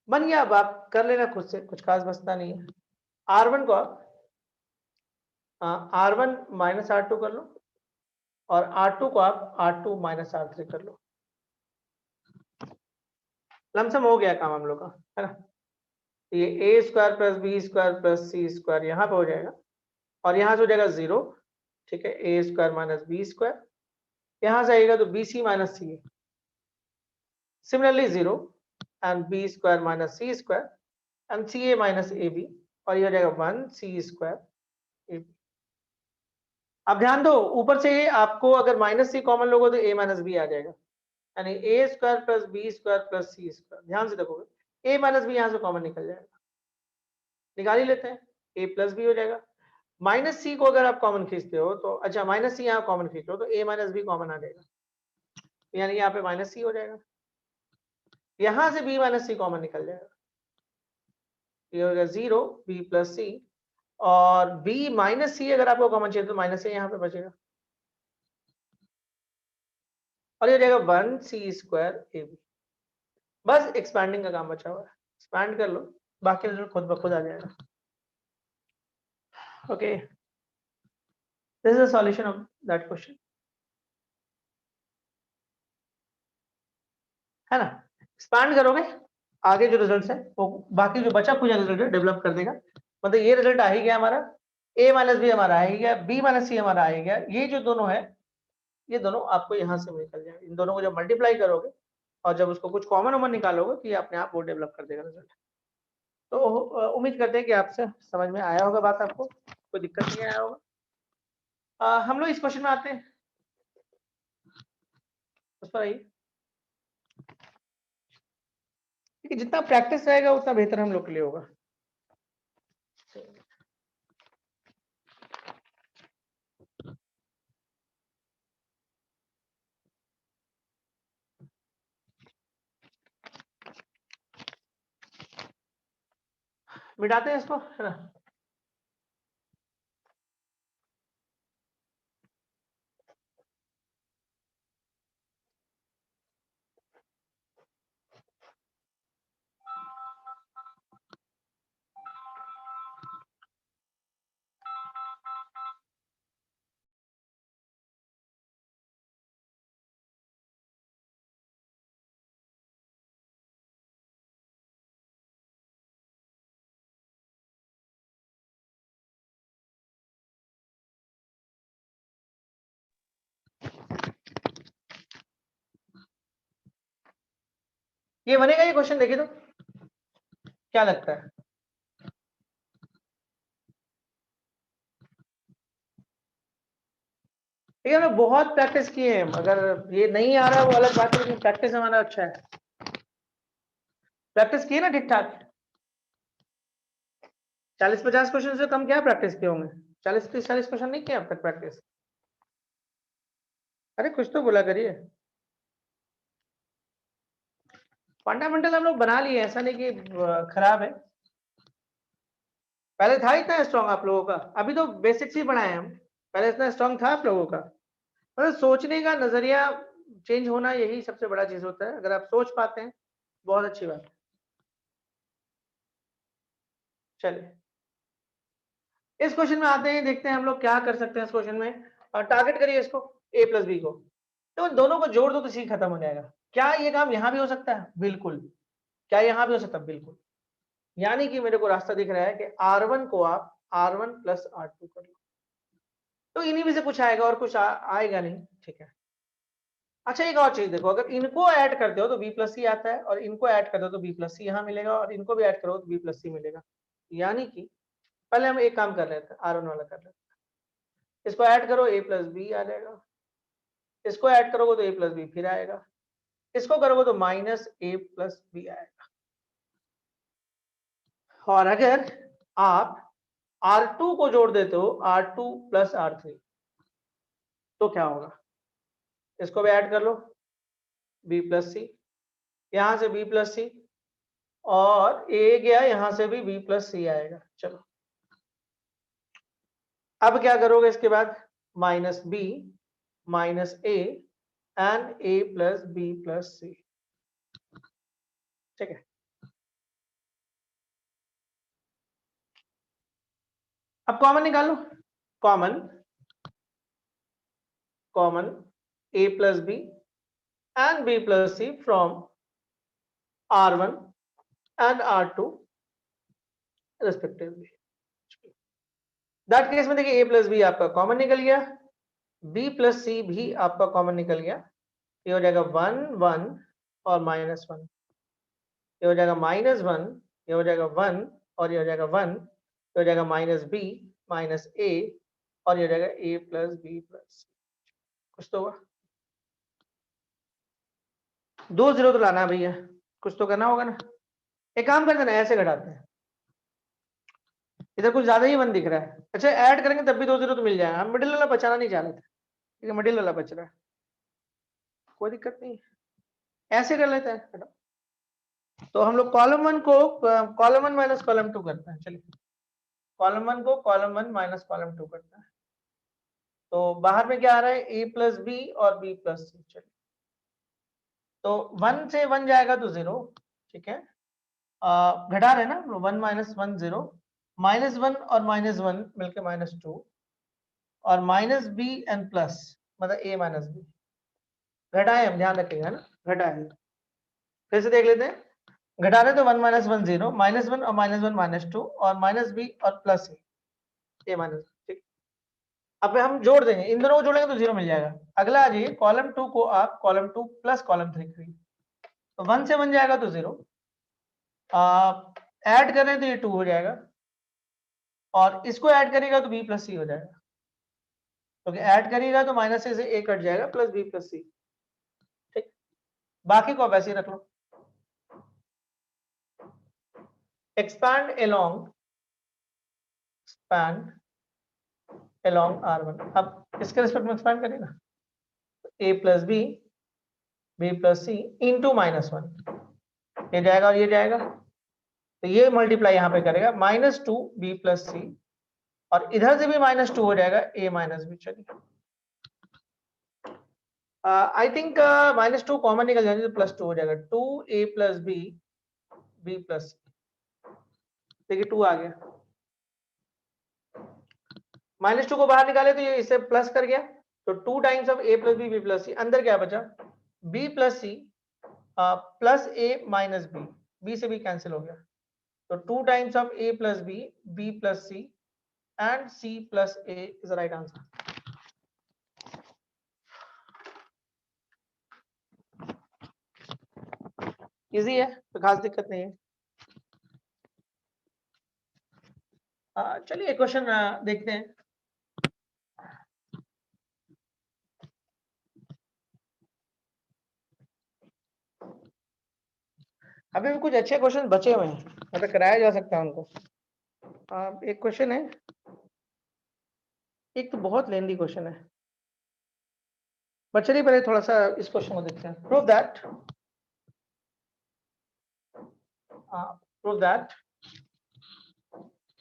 बन गया, अब आप कर लेना खुद से, कुछ खास बचता नहीं है। R1 को आप R1 माइनस R2 कर लो, और R2 को आप R2 माइनस R3 कर लो। लमसम हो गया काम हम लोग का, है ना। ये a square plus B square plus C square यहाँ पे हो जाएगा, और यहाँ से हो जाएगा 0। ठीक है, A square minus B square, यहाँ से आएगा तो B C minus C, similarly 0 and B square minus C square, and C A minus A B, और ये हो जाएगा 1c² ए बी। अब ध्यान दो, ऊपर से आपको अगर माइनस सी कॉमन लोगे तो ए माइनस बी आ जाएगा, यानी a² plus b² plus c²। ध्यान से देखोगे a माइनस बी यहाँ से कॉमन निकल जाएगा, निकाल ही लेते हैं, a प्लस बी हो जाएगा। माइनस सी को अगर आप कॉमन खींचते हो तो, अच्छा माइनस सी यहाँ कॉमन खींचो तो a माइनस बी कॉमन आ जाएगा, यानी यहाँ पे माइनस सी हो जाएगा, यहाँ से b माइनस सी कॉमन निकल जाएगा, ये हो जाएगा 0 b प्लस सी, और b माइनस सी अगर आपको कॉमन चाहिए तो माइनस से यहाँ पे बचेगा, और ये हो जाएगा 1c² ए बी। बस एक्सपैंडिंग का काम बचा हुआ है, एक्सपैंड कर लो, बाकी रिजल्ट खुद ब खुद आ जाएगा। Okay, this is the solution of that question, है ना। एक्सपैंड करोगे, आगे जो रिजल्ट है वो बाकी जो बचा कुछ रिजल्ट डेवलप कर देगा। मतलब ये रिजल्ट आ ही गया हमारा, a माइनस बी हमारा आ ही गया, b माइनस सी हमारा आ ही गया, ये जो दोनों है ये दोनों आपको यहाँ से निकल जाएंगे। इन दोनों को जब मल्टीप्लाई करोगे और जब उसको कुछ कॉमन वॉमन निकालोगे तो ये अपने आप वो डेवलप कर देगा रिजल्ट। तो उम्मीद करते हैं कि आपसे समझ में आया होगा बात, आपको कोई दिक्कत नहीं आया होगा। हम लोग इस क्वेश्चन में आते हैं, उस पर आइए। जितना प्रैक्टिस रहेगा उतना बेहतर हम लोग के लिए होगा। मिटाते हैं इसको, है ना। ये बनेगा ये क्वेश्चन, देखिए तो क्या लगता है। ठीक है, मैं बहुत प्रैक्टिस किए हैं, अगर ये नहीं आ रहा है वो अलग बात है, लेकिन प्रैक्टिस हमारा अच्छा है। प्रैक्टिस किए ना ठीक ठाक, 40-50 क्वेश्चन से कम क्या प्रैक्टिस किए होंगे, 40-40 क्वेश्चन नहीं किए अब तक प्रैक्टिस। अरे कुछ तो बोला करिए। फंडामेंटल हम लोग बना लिए, ऐसा नहीं कि खराब है, पहले था इतना स्ट्रॉन्ग आप लोगों का, अभी तो बेसिक्स ही बनाए हम, पहले इतना स्ट्रॉन्ग था आप लोगों का। मतलब सोचने का नजरिया चेंज होना, यही सबसे बड़ा चीज होता है। अगर आप सोच पाते हैं बहुत अच्छी बात है। चलिए इस क्वेश्चन में आते हैं, देखते हैं हम लोग क्या कर सकते हैं इस क्वेश्चन में। टारगेट करिए इसको a प्लस बी को, तो दोनों को जोड़ दो तो सी खत्म हो जाएगा। क्या ये काम यहाँ भी हो सकता है? बिल्कुल। क्या यहाँ भी हो सकता है? बिल्कुल। यानी कि मेरे को रास्ता दिख रहा है कि R1 को आप R1 प्लस R2 कर लो, तो इन्हीं में से कुछ आएगा और कुछ आएगा नहीं। ठीक है, अच्छा एक और चीज देखो, अगर इनको ऐड करते हो तो b प्लस सी आता है, और इनको ऐड कर दो तो b प्लस सी यहाँ मिलेगा, और इनको भी ऐड करो तो b प्लस सी मिलेगा। यानी कि पहले हम एक काम कर लेते हैं, R1 वाला कर लेते हैं। इसको ऐड करो a प्लस बी आ जाएगा, इसको ऐड करोगे तो a प्लस बी फिर आएगा, इसको करोगे तो माइनस a प्लस बी आएगा। और अगर आप R2 को जोड़ देते हो R2 प्लस R3 तो क्या होगा? इसको भी ऐड कर लो, b प्लस सी, यहां से b प्लस सी, और a गया यहां से भी b प्लस सी आएगा। चलो अब क्या करोगे इसके बाद? Minus b minus a and a plus B plus c. ठीक है, अब कॉमन निकालो, common common a plus b and b plus c from R1 and R2 respectively। That case में देखिए a प्लस बी आपका कॉमन निकल गया, b प्लस सी भी आपका कॉमन निकल गया, ये हो जाएगा 1 1 और -1, ये हो जाएगा -1 ये हो जाएगा 1 और ये हो जाएगा 1, ये हो जाएगा माइनस बी माइनस ए और ये हो जाएगा ए प्लस बी प्लस, कुछ तो हुआ। 2 0 तो लाना है भैया, कुछ तो करना होगा ना। एक काम करते ना, ऐसे घटाते हैं, इधर कुछ ज्यादा ही 1 दिख रहा है। अच्छा ऐड करेंगे तब भी 2 0 तो मिल जाएगा, हम मिडिल वाला बचाना नहीं चाह रहे थे, ठीक है मिडिल वाला बच रहा है, कोई दिक्कत नहीं है, ऐसे कर लेते हैं। तो हम लोग कॉलम 1 को कॉलम 1 माइनस कॉलम 2 करते हैं, चलिए कॉलम 1 को कॉलम 1 माइनस कॉलम 2 करते हैं। तो बाहर में क्या आ रहा है, ए प्लस बी और बी प्लस सी। चलिए तो 1 से 1 जाएगा तो 0, ठीक है, घटा रहे ना 1 माइनस 1 0, -1 और -1 मिलके -2 और माइनस बी एंड प्लस मतलब ए माइनस बी, घटाए हम, ध्यान रखिएगा ना, घटाए। फिर से देख लेते हैं, घटा रहे तो 1 माइनस 1 0, -1 और -1 -2 और माइनस बी और प्लस ए माइनस, ठीक। अब हम जोड़ देंगे, इन दोनों को जोड़ेंगे तो 0 मिल जाएगा। अगला आ जाइए कॉलम 2 को आप कॉलम 2 प्लस कॉलम 3 करिए, तो 1 से 1 जाएगा तो 0, ऐड कर रहे हैं तो ये 2 हो जाएगा और इसको ऐड करेगा तो बी प्लस सी हो जाएगा, क्योंकि ऐड करेगा तो माइनस से ए कट जाएगा प्लस बी प्लस सी, ठीक। बाकी को वैसे ही रख लो। expand along R1, अब इसके रिस्पेक्ट में एक्सपैंड करें ना, a plus B B plus C into -1, ये जाएगा और ये जाएगा, तो ये मल्टीप्लाई यहाँ पे करेगा -2 बी प्लस सी और इधर से भी -2 हो जाएगा a माइनस बी। चलिए आई थिंक -2 कॉमन निकल जाएगा तो +2 हो जाएगा, 2a plus B B plus सी, देखिए 2 आ गया, -2 को बाहर निकाले तो ये इससे प्लस कर गया, तो 2 times of a plus B B plus c, अंदर क्या बचा b plus c plus a minus b, b से b कैंसिल हो गया, तो 2 times of a plus B B plus C and c plus a is the right answer. Easy है, तो खास दिक्कत नहीं है। चलिए क्वेश्चन देखते हैं। अभी भी कुछ अच्छे क्वेश्चन बचे हुए हैं, मतलब कराया जा सकता है उनको। एक क्वेश्चन है, एक तो बहुत लेंदी क्वेश्चन है, बट चलिए पहले थोड़ा सा इस क्वेश्चन को देखते हैं। Prove that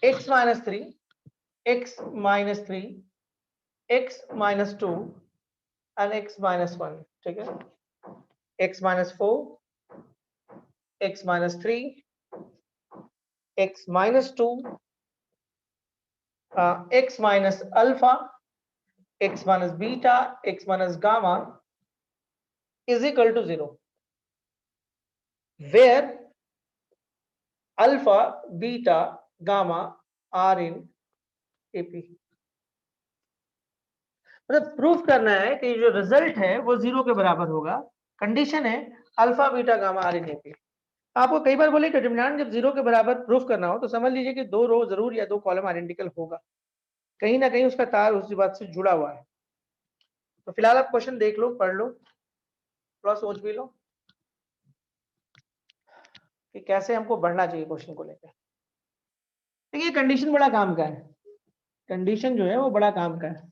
x minus 3, x minus 3, x minus 2 and x minus 1, ठीक है, x minus 4, x minus 3, x minus 2, x minus alpha, x minus beta, x minus gamma is equal to 0, where alpha, beta, gamma are in AP। मतलब प्रूफ करना है कि जो रिजल्ट है वो 0 के बराबर होगा, कंडीशन है alpha beta gamma are in AP. आपको कई बार बोले कि डिटरमिनेंट जब 0 के बराबर प्रूफ करना हो तो समझ लीजिए कि 2 रो जरूर या 2 कॉलम आइडेंटिकल होगा, कहीं ना कहीं उसका तार उसी बात से जुड़ा हुआ है। तो फिलहाल आप क्वेश्चन देख लो, पढ़ लो, थोड़ा सोच भी लो कि कैसे हमको बढ़ना चाहिए क्वेश्चन को लेकर। देखिए कंडीशन बड़ा काम का है, कंडीशन जो है वो बड़ा काम का है,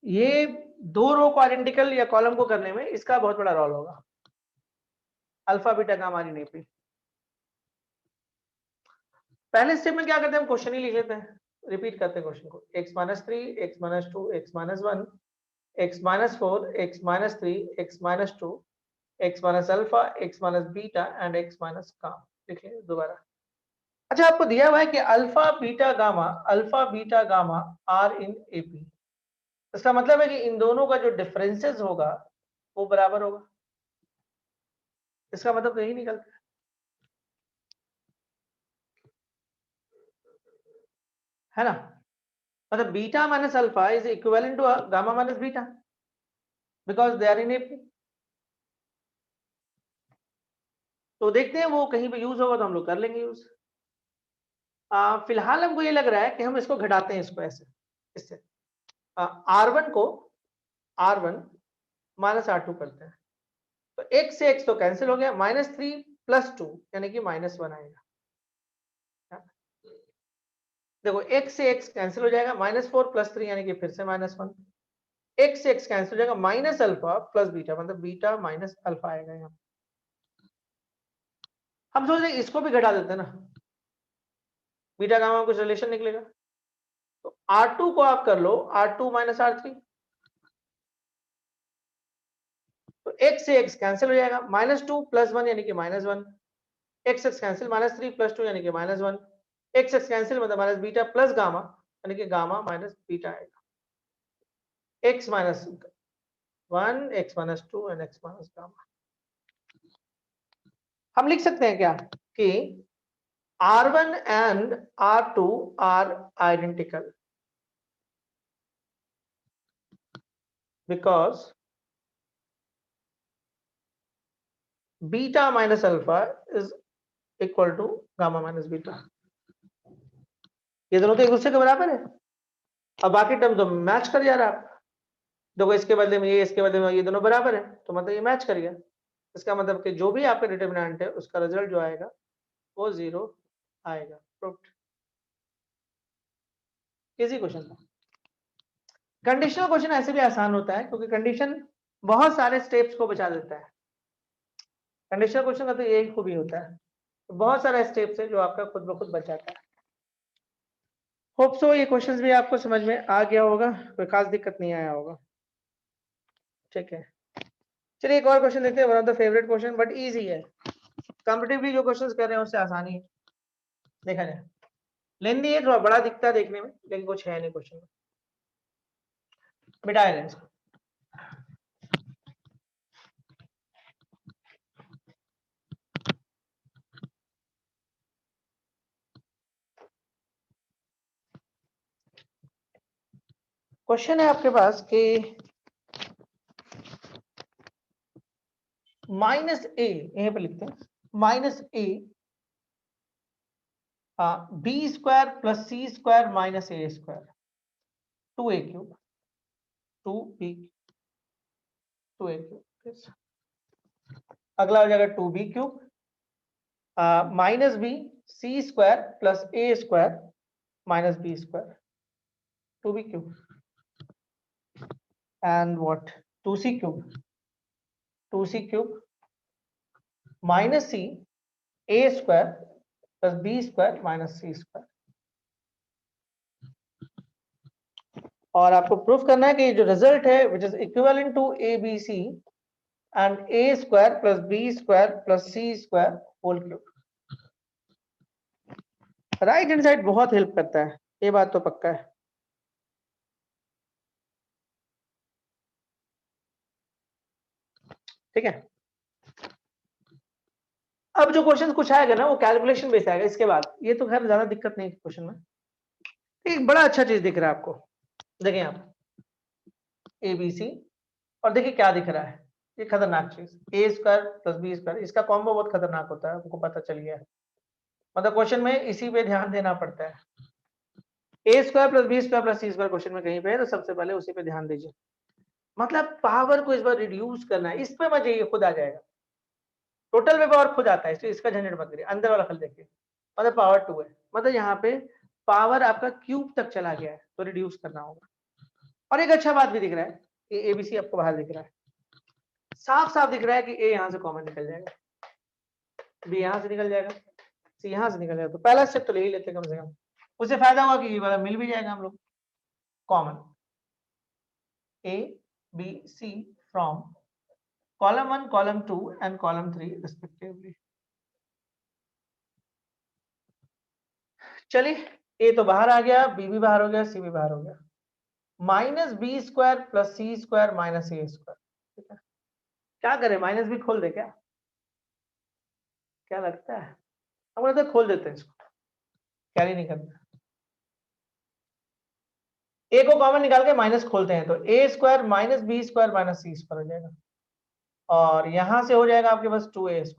ये 2 रो को आइडेंटिकल या कॉलम को करने में इसका बहुत बड़ा रोल होगा, alpha beta gamma are in AP. पहले स्टेप में क्या करते हैं, हम क्वेश्चन ही लिख लेते हैं, रिपीट करते हैं क्वेश्चन को, x minus 3, x minus 2, x minus 1, x minus 4, x minus 3, x minus 2, x minus alpha, x minus beta and x minus gamma, लिख लें दोबारा। अच्छा आपको दिया हुआ है कि alpha beta gamma are in AP, इसका मतलब है कि इन दोनों का जो डिफरेंसेस होगा वो बराबर होगा, इसका मतलब तो यही निकलता है ना, मतलब beta minus alpha is equivalent to gamma minus beta because they are in AP. तो देखते हैं वो कहीं पे यूज होगा तो हम लोग कर लेंगे यूज। फिलहाल हमको ये लग रहा है कि हम इसको घटाते हैं, इसको ऐसे, इससे R1 को R1 माइनस R2 करते हैं, तो x से x तो कैंसिल हो गया, -3 + 2 यानी कि -1 आएगा। देखो x से x कैंसिल हो जाएगा, -4 + 3 यानी कि फिर से -1, x से x कैंसिल हो जाएगा, -α + बीटा मतलब बीटा माइनस अल्फा आएगा यहाँ। हम सोच रहे हैं इसको भी घटा देते हैं ना, बीटा गामा में कुछ रिलेशन निकलेगा, तो R2 को आप कर लो R2 - R3, तो x से x कैंसिल हो जाएगा, -2 + 1 यानी कि -1, x कैंसिल, -3 + 2 यानी कि -1, x कैंसिल मतलब माइनस बीटा प्लस गामा यानी कि गामा माइनस बीटा आएगा, x - 1, x - 2 and x - gamma. हम लिख सकते हैं क्या कि R1 and R2 are identical because beta minus alpha is equal to gamma minus beta। ये दोनों तो एक दूसरे के बराबर है, अब बाकी टर्म तो मैच कर जा रहा है। देखो इसके बदले में ये, इसके बदले में ये, दोनों बराबर है तो मतलब ये मैच कर गया। इसका मतलब कि जो भी आपका डिटरमिनेंट है उसका रिजल्ट जो आएगा वो 0 आएगा। प्रूव्ड। इजी क्वेश्चन था। कंडीशनल क्वेश्चन ऐसे भी आसान होता है क्योंकि कंडीशन बहुत सारे स्टेप्स को बचा देता है। कंडीशनल क्वेश्चन का तो यही खूबी होता है, तो बहुत सारे स्टेप्स है जो आपका खुद ब खुद बचाता है। होप सो ये क्वेश्चंस भी आपको समझ में आ गया होगा, कोई खास दिक्कत नहीं आया होगा। ठीक है, चलिए एक और क्वेश्चन देखते हैं, one of the favourite question but easy है। कॉम्पिटिटिवली जो क्वेश्चंस कर रहे हैं उससे आसानी है, देखा जाए। लेंदी है, थोड़ा बड़ा दिखता है देखने में लेकिन कुछ है नहीं क्वेश्चन में, मिटाया जाए इसको। क्वेश्चन है आपके पास कि -a, यहीं पे लिखते हैं -a b² + c² - a² 2a³ 2a³। अगला हो जाएगा 2b³ -b c² + a² - b², 2b³ and what 2c³ -c a² + b² - c²। और आपको प्रूफ करना है कि जो रिजल्ट है which is equivalent to abc and a² + b² + c² whole cube. Right hand side बहुत हेल्प करता है, ये बात तो पक्का है। ठीक है, अब जो क्वेश्चन कुछ आएगा ना वो कैलकुलेशन बेस आएगा इसके बाद, ये तो खैर ज्यादा दिक्कत नहीं है क्वेश्चन में। एक बड़ा अच्छा चीज दिख रहा है आपको, देखें आप ABC और देखिए क्या दिख रहा है, ये खतरनाक चीज a² + b², इसका कॉम्बो बहुत खतरनाक होता है, आपको पता चल गया है। मतलब क्वेश्चन में इसी पे ध्यान देना पड़ता है, a² + b² + c² क्वेश्चन में कहीं पे है तो सबसे पहले उसी पे ध्यान दीजिए। मतलब पावर को इस बार रिड्यूस करना है, इस पे मत जाइए, खुद आ जाएगा। टोटल में पावर खुद आता है, इसलिए इसका झंझट मत करिए। अंदर वाला खल देखिए, मतलब पावर 2 है, मतलब यहाँ पे पावर आपका क्यूब तक चला गया है तो रिड्यूस करना होगा। और एक अच्छा बात भी दिख रहा है कि एबीसी आपको बाहर दिख रहा है, साफ साफ दिख रहा है कि ए यहाँ से कॉमन निकल जाएगा, बी यहाँ से निकल जाएगा, सी यहाँ से निकल जाएगा। तो पहला स्टेप तो ले ही लेते कम से कम, उससे फायदा हुआ कि ये वाला मिल भी जाएगा हम लोग common, A B C from column 1, column 2 and column 3 respectively। चलिए ए तो बाहर आ गया, बी भी बाहर हो गया, सी भी बाहर हो गया, -b² + c² - a²। ठीक है, क्या करें, माइनस भी खोल दे क्या, क्या लगता है? हम कहते हैं खोल देते हैं इसको, कैरी नहीं करना। ए को कॉमन निकाल के माइनस खोलते हैं तो a² - b² - c² हो जाएगा, और यहां से हो जाएगा आपके पास 2a²।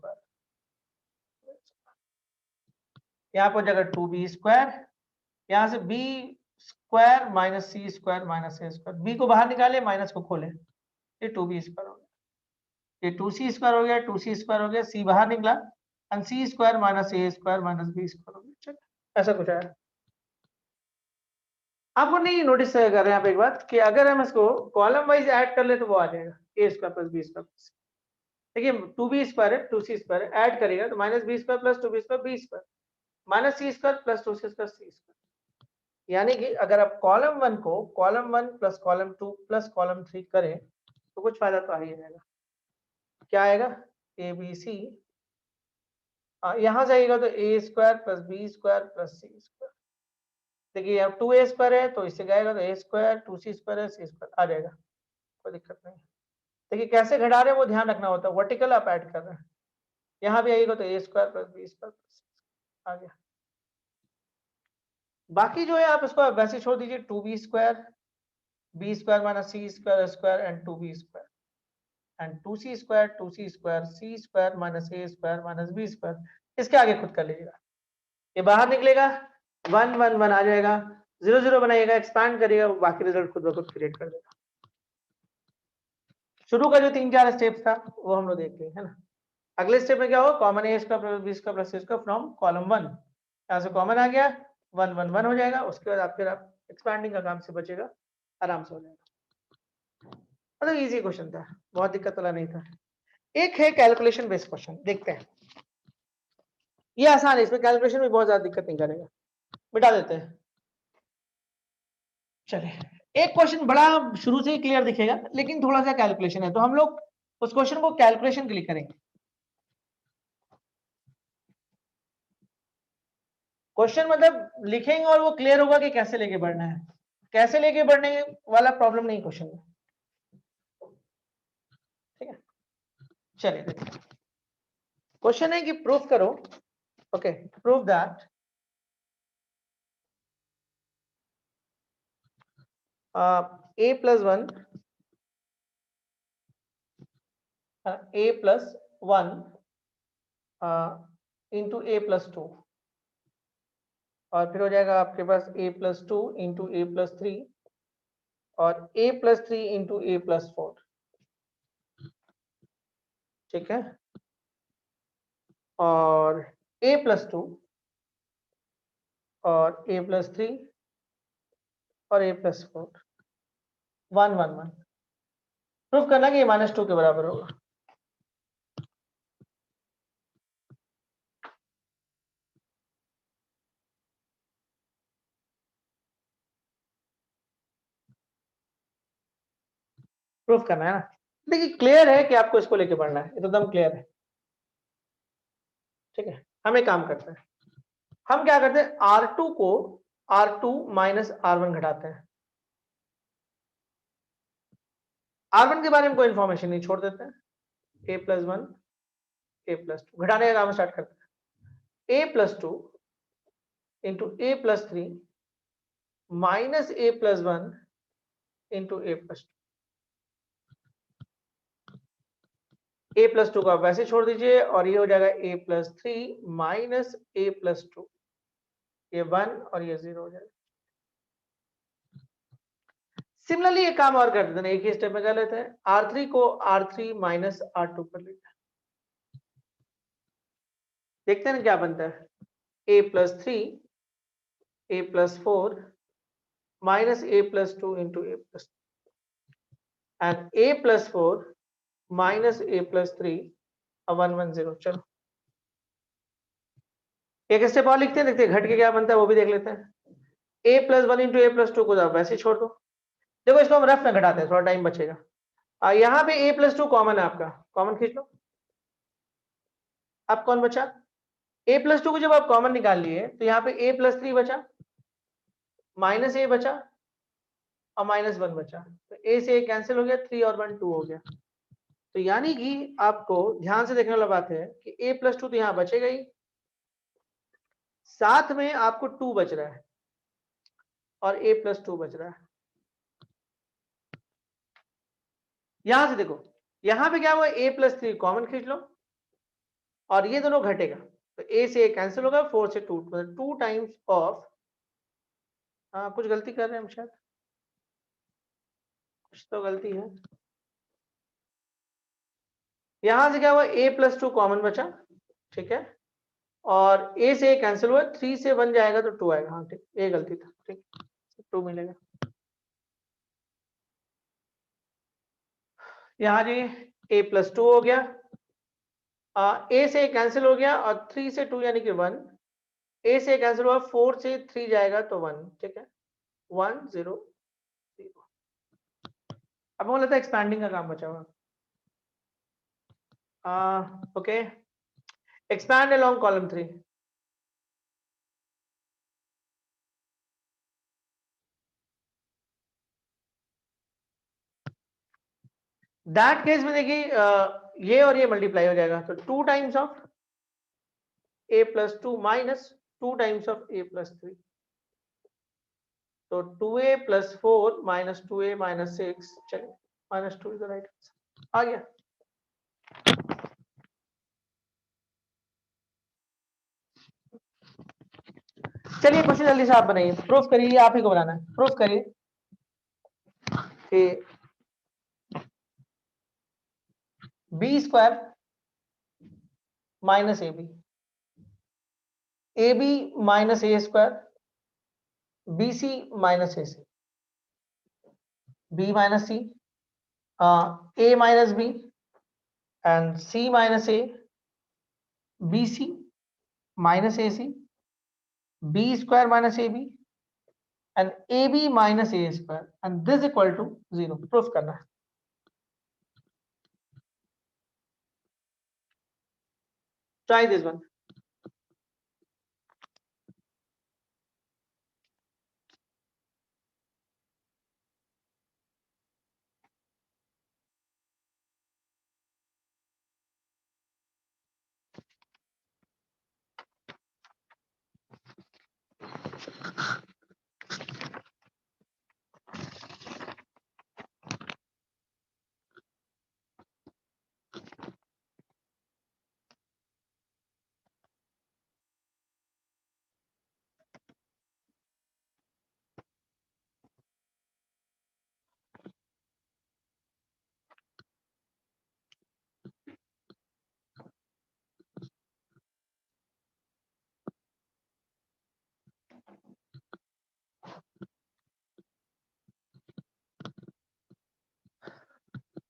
यहाँ पर हो जाएगा 2b², यहाँ से b² minus c² minus a², b को बाहर निकाले, माइनस को खोले, ये 2b² हो गया, ये 2c² हो गया, 2c² हो गया, c बाहर निकला, and c² minus a² minus b² हो गया। चलो ऐसा कुछ आया। आपको नहीं नोटिस कर रहे हैं यहाँ पे एक बात कि अगर हम इसको कॉलम वाइज ऐड कर ले तो वो आ जाएगा a² प्लस b²। देखिए 2b² है, 2c² है, ऐड करेगा तो minus b² plus 2b² b² minus c² plus 2c² c²। यानी कि अगर आप कॉलम 1 को column 1 plus column 2 plus column 3 करें तो कुछ फायदा तो आ ही जाएगा। क्या आएगा? ए बी सी, यहां जाएगा तो a² plus b² plus c²। देखिए अब 2a² है तो इससे जाएगा तो a², 2c² है, c² आ जाएगा, कोई दिक्कत नहीं। देखिए कैसे घटा रहे हैं वो ध्यान रखना होता है, वर्टिकल आप ऐड कर रहे हैं, यहाँ भी आएगा तो a² प्लस b² आ गया। बाकी जो है आप इसको वैसे छोड़ दीजिए, 2b² b² minus c² and 2b² and 2c² 2c² c² minus a² minus b², इसके आगे खुद कर लीजिएगा, ये बाहर निकलेगा 1 1 1 आ जाएगा, 0 0 बनाइएगा, एक्सपैंड करिएगा, बाकी रिजल्ट खुद ब खुद क्रिएट कर देगा। शुरू का जो 3-4 स्टेप था वो हम लोग देख लिए है ना। अगले स्टेप में क्या होगा, common a² plus b² plus c² from column 1, यहाँ से कॉमन आ गया, 1 1 1 हो जाएगा, उसके बाद आप फिर आप एक्सपैंडिंग का काम से बचेगा, आराम से हो जाएगा। मतलब इजी क्वेश्चन था, बहुत दिक्कत वाला नहीं था। एक है कैलकुलेशन बेस्ड क्वेश्चन, देखते हैं, ये आसान है, इसमें कैलकुलेशन में बहुत ज्यादा दिक्कत नहीं करेगा, मिटा देते हैं। चलिए एक क्वेश्चन बड़ा शुरू से ही क्लियर दिखेगा लेकिन थोड़ा सा कैलकुलेशन है, तो हम लोग उस क्वेश्चन को कैलकुलेशन के लिए करेंगे। क्वेश्चन मतलब लिखेंगे और वो क्लियर होगा कि कैसे लेके बढ़ना है, कैसे लेके बढ़ने वाला प्रॉब्लम नहीं क्वेश्चन में, ठीक है। चलिए देखते हैं, क्वेश्चन है कि प्रूफ करो, okay, prove that a plus 1 a plus 1 into a plus 2, और फिर हो जाएगा आपके पास a plus 2 into a plus 3 और a plus 3 into a plus 4, ठीक है, और a plus 2 और a plus 3 और a plus 4, 1 1 1। प्रूफ करना कि ये -2 के बराबर होगा। प्रूफ करना है ना। देखिए क्लियर है कि आपको इसको लेके बढ़ना है, एकदम क्लियर है, ठीक है। हम एक काम करते हैं, हम क्या करते हैं, R2 को R2 माइनस R1 घटाते हैं, R1 के बारे में कोई इंफॉर्मेशन नहीं, छोड़ देते हैं, a plus 1 a plus 2 घटाने का काम स्टार्ट करते हैं, a plus 2 into a plus 3 minus a plus 1 into a plus 2, a plus 2 को आप वैसे छोड़ दीजिए और ये हो जाएगा a plus 3 minus a plus 2, ये 1 और ये 0 हो जाएगा। सिमिलरली ये काम और कर देते हैं, एक ही स्टेप में कर लेते हैं, R3 को R3 माइनस R2 कर लेते हैं, देखते हैं ना क्या बनता है, a plus 3 a plus 4 minus a plus 2 into a plus 2 and a plus 4 minus a plus 3 1 1 0। चलो एक स्टेप और लिखते हैं, देखते हैं घट के क्या बनता है वो भी देख लेते हैं, a plus 1 into a plus 2 को आप वैसे छोड़ दो, देखो इसको हम रफ में घटाते हैं, थोड़ा टाइम बचेगा। यहाँ पे a plus 2 कॉमन है, आपका कॉमन खींच लो, अब कौन बचा, a plus 2 को जब आप कॉमन निकाल लिए तो यहाँ पे a plus 3 बचा, माइनस a बचा और माइनस 1 बचा, तो a से a कैंसिल हो गया, 3 और 1 2 हो गया। तो यानी कि आपको ध्यान से देखने वाला बात है कि a plus 2 तो यहाँ बचेगा ही, साथ में आपको 2 बच रहा है और a plus 2 बच रहा है। यहां से देखो, यहां पे क्या हुआ, a plus 3 कॉमन खींच लो और ये दोनों घटेगा, तो ए से ए कैंसिल होगा, 4 से 2 मतलब 2 टाइम्स ऑफ, हाँ कुछ गलती कर रहे हैं हम शायद, कुछ तो गलती है। यहां से क्या हुआ, a प्लस 2 कॉमन बचा, ठीक है, और a से a कैंसिल हुआ, 3 से 1 जाएगा तो 2 आएगा, हाँ ठीक, ये गलती था, ठीक, 2 मिलेगा। यहाँ जी a प्लस 2 हो गया, a से a कैंसिल हो गया और 3 से 2 यानी कि 1, a से a कैंसिल हुआ, 4 से 3 जाएगा तो 1, ठीक है, 1 0 0। अब मुझे लगता है एक्सपैंडिंग का काम बचा हुआ। Okay, expand along column 3. That case में देखिए ये और ये मल्टीप्लाई हो जाएगा, तो 2 times of a plus 2 minus 2 times of a plus 3, तो 2a plus 4 minus 2a minus 6, चलिए minus 2 is the right answer, आ गया। चलिए क्वेश्चन जल्दी से आप बनाइए, प्रूफ करिए, आप ही को बनाना है, प्रूफ करिए कि B square minus A B minus A square, B C minus A C, B minus C, a minus b and c minus a, bc minus ac, b square minus ab and ab minus a square, and this equal to 0, proof करना है। Try this one.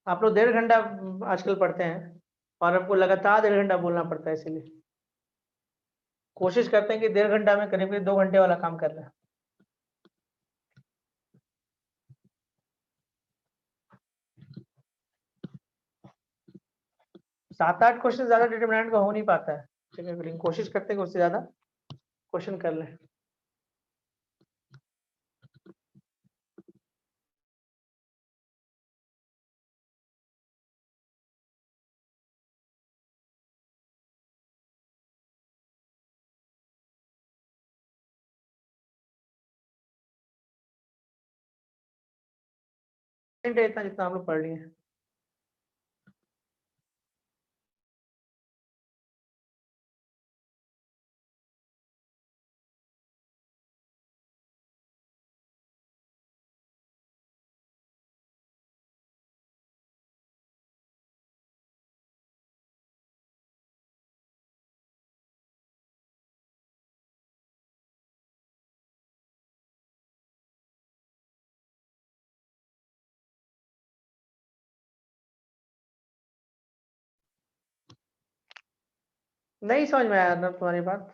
आप लोग 1.5 घंटा आजकल पढ़ते हैं और आपको लगातार 1.5 घंटा बोलना पड़ता है, इसीलिए कोशिश करते हैं कि 1.5 घंटा में करीब करीब 2 घंटे वाला काम कर लें। 7-8 क्वेश्चन ज्यादा डिटरमिनेंट का हो नहीं पाता है, ठीक है, लेकिन कोशिश करते हैं कि उससे ज्यादा क्वेश्चन कर लें। इतना जितना हम लोग पढ़ लिए। नहीं समझ में आया ना तुम्हारी बात।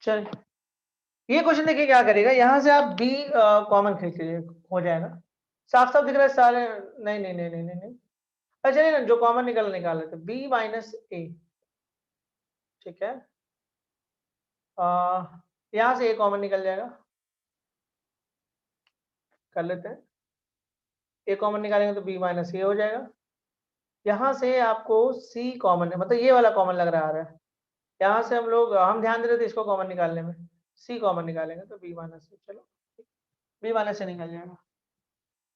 चल ये क्वेश्चन देखिए क्या करेगा, यहां से आप बी कॉमन खींच लीजिए, हो जाएगा, साफ साफ दिख रहा है सारे। नहीं नहीं नहीं नहीं नहीं, नहीं। अच्छा चलिए ना, जो कॉमन निकाल लेते, बी माइनस ए, ठीक है, यहाँ से ए कॉमन निकल जाएगा, कर लेते हैं, ए कॉमन निकालेंगे तो बी माइनस ए हो जाएगा। यहाँ से आपको सी कॉमन है, मतलब ये वाला कॉमन लग रहा है, यहाँ से हम ध्यान दे रहे थे इसको कॉमन निकालने में, सी कॉमन निकालेंगे तो बी माइनस ए, चलो बी माइनस से निकल जाएगा,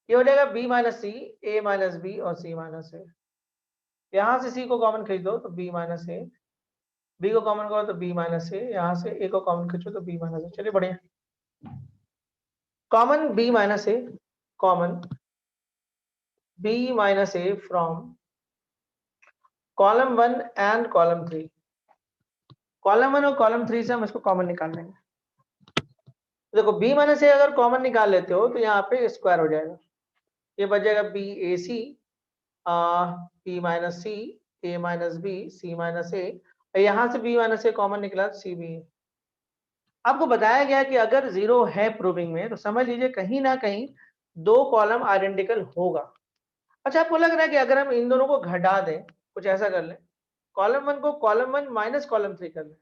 ये हो जाएगा B minus c, A minus B और सी माइनस ए। यहाँ से सी को कॉमन खींच दो तो बी माइनस ए, बी को कॉमन करो तो बी माइनस ए, यहाँ से ए को कॉमन खींचो तो बी माइनस ए। चलिए बढ़िया, common B minus A, common B minus A from column 1 and column 3। Column 1 और कॉलम 3 से हम इसको कॉमन निकाल लेंगे। देखो बी माइनस ए अगर कॉमन निकाल लेते हो तो यहाँ पे स्क्वायर हो जाएगा, ये बच जाएगा B A C, B minus c, A minus B, C minus ए, यहाँ से बी माइनस ए कॉमन निकला सी बी। आपको बताया गया कि अगर जीरो है प्रूविंग में तो समझ लीजिए कहीं ना कहीं दो कॉलम आइडेंटिकल होगा। अच्छा, आपको लग रहा है कि अगर हम इन दोनों को घटा दें, कुछ ऐसा कर लें, कॉलम 1 को कॉलम 1 माइनस कॉलम 3 कर लें,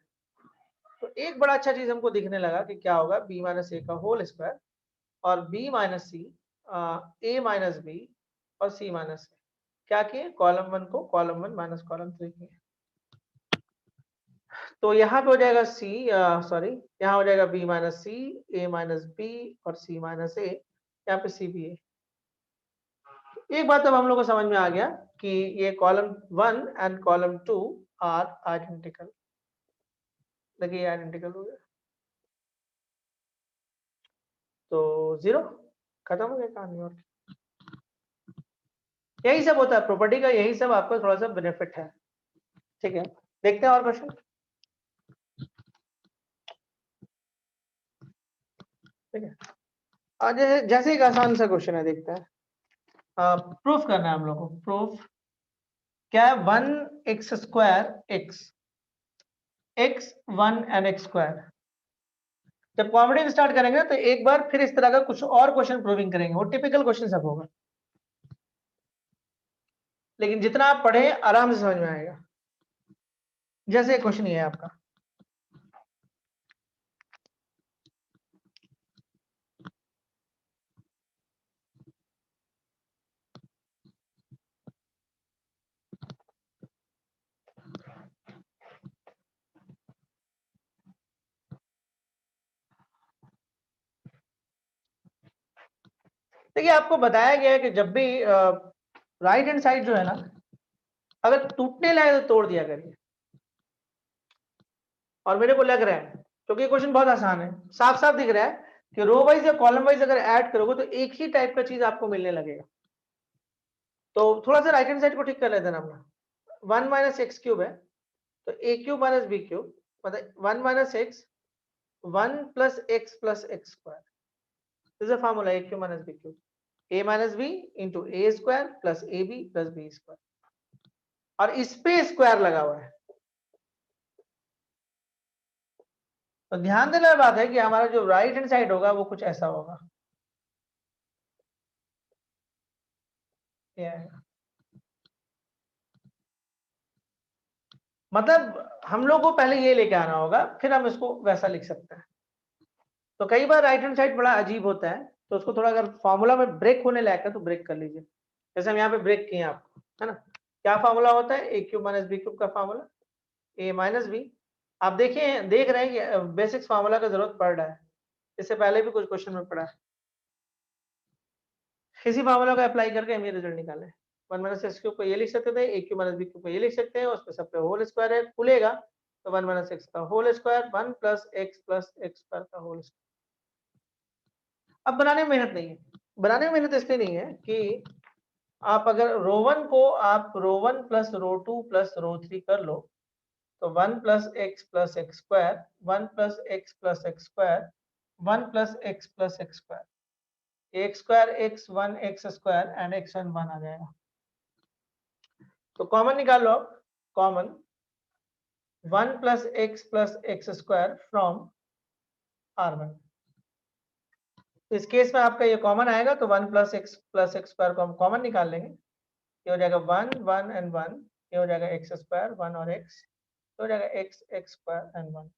तो एक बड़ा अच्छा चीज हमको दिखने लगा कि क्या होगा, बी माइनस ए का होल स्क्वायर और B minus c, A minus B और सी माइनस ए, क्या किए, कॉलम 1 को कॉलम 1 माइनस कॉलम 3 किए। तो यहाँ पे हो जाएगा सी, सॉरी यहाँ हो जाएगा B minus c, A minus B और सी माइनस ए, यहाँ पे सी बी ए। एक बात अब हम लोग को समझ में आ गया कि ये column 1 and column 2 are identical. देखिए आइडेंटिकल हो गया तो जीरो, खत्म हो गया कहानी। और यही सब होता है प्रॉपर्टी का, यही सब आपको थोड़ा सा बेनिफिट है। ठीक है, देखते हैं और क्वेश्चन। ठीक है, आज जैसे एक आसान सा क्वेश्चन है, देखते हैं। प्रूफ करना है हम लोग को, प्रूफ क्या है, 1x² x 1 and x square. जब कॉमेडी स्टार्ट करेंगे तो एक बार फिर इस तरह का कुछ और क्वेश्चन प्रूविंग करेंगे, वो टिपिकल क्वेश्चन सब होगा, लेकिन जितना आप पढ़े आराम से समझ में आएगा। जैसे क्वेश्चन ये है आपका, देखिए आपको बताया गया है कि जब भी राइट हैंड साइड जो है ना, अगर टूटने लगे तो तोड़ दिया करिए। और मेरे को लग रहा है, क्योंकि क्वेश्चन बहुत आसान है, साफ साफ दिख रहा है कि रो वाइज या कॉलम वाइज अगर ऐड करोगे तो एक ही टाइप का चीज आपको मिलने लगेगा। तो थोड़ा सा राइट हैंड साइड को ठीक कर लेते हैं अपना। 1 माइनस एक्स क्यूब है तो a cube minus b cube, मतलब 1 minus x 1 plus x square, this is formula a cube minus b cube, a minus b into a square plus A B plus B square, और इस पे स्क्वायर लगा हुआ है। तो ध्यान देने वाली बात है कि हमारा जो राइट हैंड साइड होगा वो कुछ ऐसा होगा, ये आएगा। मतलब हम लोग को पहले ये लेके आना होगा, फिर हम इसको वैसा लिख सकते हैं। तो कई बार राइट हैंड साइड बड़ा अजीब होता है, तो उसको थोड़ा अगर फॉर्मूला में ब्रेक होने लायक है तो ब्रेक कर लीजिए, जैसे हम यहाँ पे ब्रेक किए आपको, है ना। क्या फॉर्मूला होता है, A cube minus b cube का फॉर्मूला, ए माइनस बी। आप देखिए, देख रहे हैं कि बेसिक्स फॉर्मूला का जरूरत पड़ रहा है, इससे पहले भी कुछ क्वेश्चन में पड़ा है। इसी फॉर्मूला को अप्लाई करके हम ये रिजल्ट निकाले, 1 माइनस एक्स क्यूब को ये लिख सकते थे, ए क्यूब माइनस बी क्यूब को ये लिख सकते हैं, उस पर सब पे होल स्क्वायर है, खुलेगा तो 1 माइनस एक्स का whole square 1 plus x square का होल स्क्वायर। अब बनाने में मेहनत नहीं है, बनाने में मेहनत इसलिए नहीं है कि आप अगर रो 1 को आप रो 1 प्लस रो 2 प्लस रो 3 कर लो तो 1 plus x square 1 plus x square 1 plus x square, x square x 1 x square and x 1 1 आ जाएगा। तो कॉमन निकाल लो, common 1 plus x square from R1। इस केस में आपका ये कॉमन आएगा तो 1 प्लस एक्स स्क्वायर को हम कॉमन निकाल लेंगे, ये हो जाएगा 1 1 एंड 1, ये हो जाएगा एक्स स्क्वायर 1 और एक्स, हो जाएगा एक्स स्क्वायर एंड 1।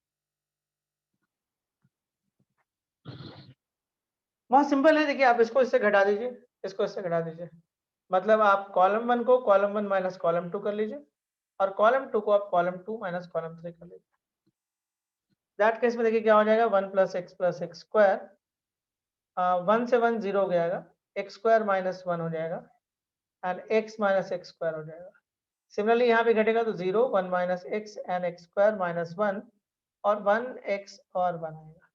बहुत सिंपल है, देखिए आप इसको इससे घटा दीजिए, इसको इससे घटा दीजिए, मतलब आप कॉलम 1 को कॉलम 1 माइनस कॉलम 2 कर लीजिए और कॉलम 2 को आप कॉलम 2 माइनस कॉलम 3 कर लीजिए। दैट केस में देखिए क्या हो जाएगा, 1 प्लस एक्स स्क्वायर, 1 से 1 0 हो जाएगा, एक्स स्क्वायर माइनस 1 हो जाएगा and x minus x square हो जाएगा। सिमिलरली यहाँ पे घटेगा तो 0 1 minus x and x square minus 1 और 1 एक्स और 1 आएगा।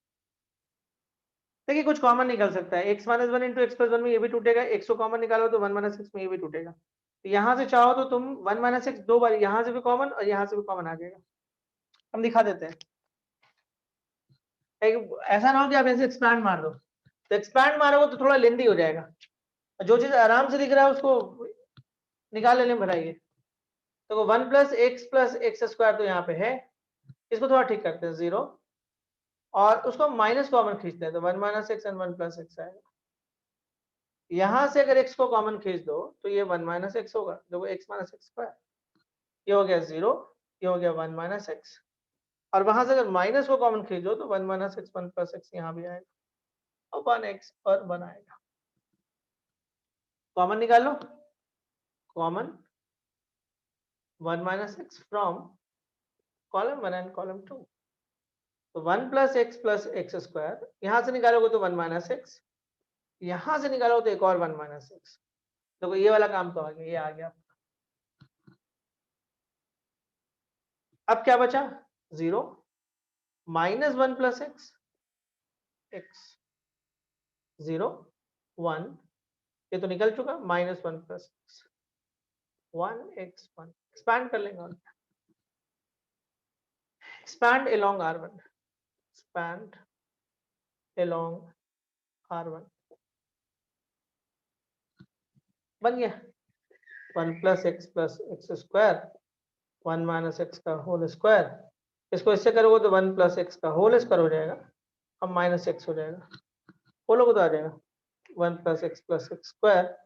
देखिए कुछ कॉमन निकल सकता है, x minus 1 into x plus 1 में ये भी टूटेगा, x को कॉमन निकालो तो 1 माइनस एक्स में ये भी टूटेगा। तो यहाँ से चाहो तो तुम 1 माइनस एक्स दो बार यहाँ से भी कॉमन और यहाँ से भी कॉमन आ जाएगा। हम दिखा देते हैं, ऐसा ना हो कि आप ऐसे एक्सपैंड मार दो, तो एक्सपैंड मारोगे तो थोड़ा लेंदी हो जाएगा, जो चीज आराम से दिख रहा है उसको निकाल लेने में भराइए। तो 1 प्लस एक्स स्क्वायर तो यहाँ पे है, इसको थोड़ा ठीक करते हैं 0 और उसको माइनस कॉमन खींचते हैं तो 1 minus x and 1 plus x आएगा। यहां से अगर x को कॉमन खींच दो तो ये 1 माइनस एक्स होगा, देखो x माइनस एक्स स्क्वायर, ये हो गया 0, ये हो गया 1 माइनस एक्स, और वहां से अगर माइनस को कॉमन खींच दो तो 1 माइनस एक्स 1 प्लस एक्स यहाँ भी आएगा और 1 एक्स और 1 आएगा। कॉमन निकाल लो, common 1 minus x from column 1 and column 2, तो 1 प्लस एक्स स्क्वायर, यहां से निकालोगे तो 1 माइनस एक्स, यहां से निकालो तो एक और 1 माइनस एक्स, देखो ये वाला काम तो आ गया, ये आ गया। अब क्या बचा, 0 माइनस 1 प्लस एक्स, एक्स 0 1, ये तो निकल चुका, minus 1 plus x 1 x 1, expand कर लेंगे और expand along r1, expand along r1 बन गया 1 plus x square 1 minus x का होल स्क्वायर, इसको इससे करोगे तो 1 प्लस एक्स का होल स्क्वायर हो जाएगा अब माइनस एक्स हो जाएगा, बोलोगे तो आ जाएगा 1 plus x square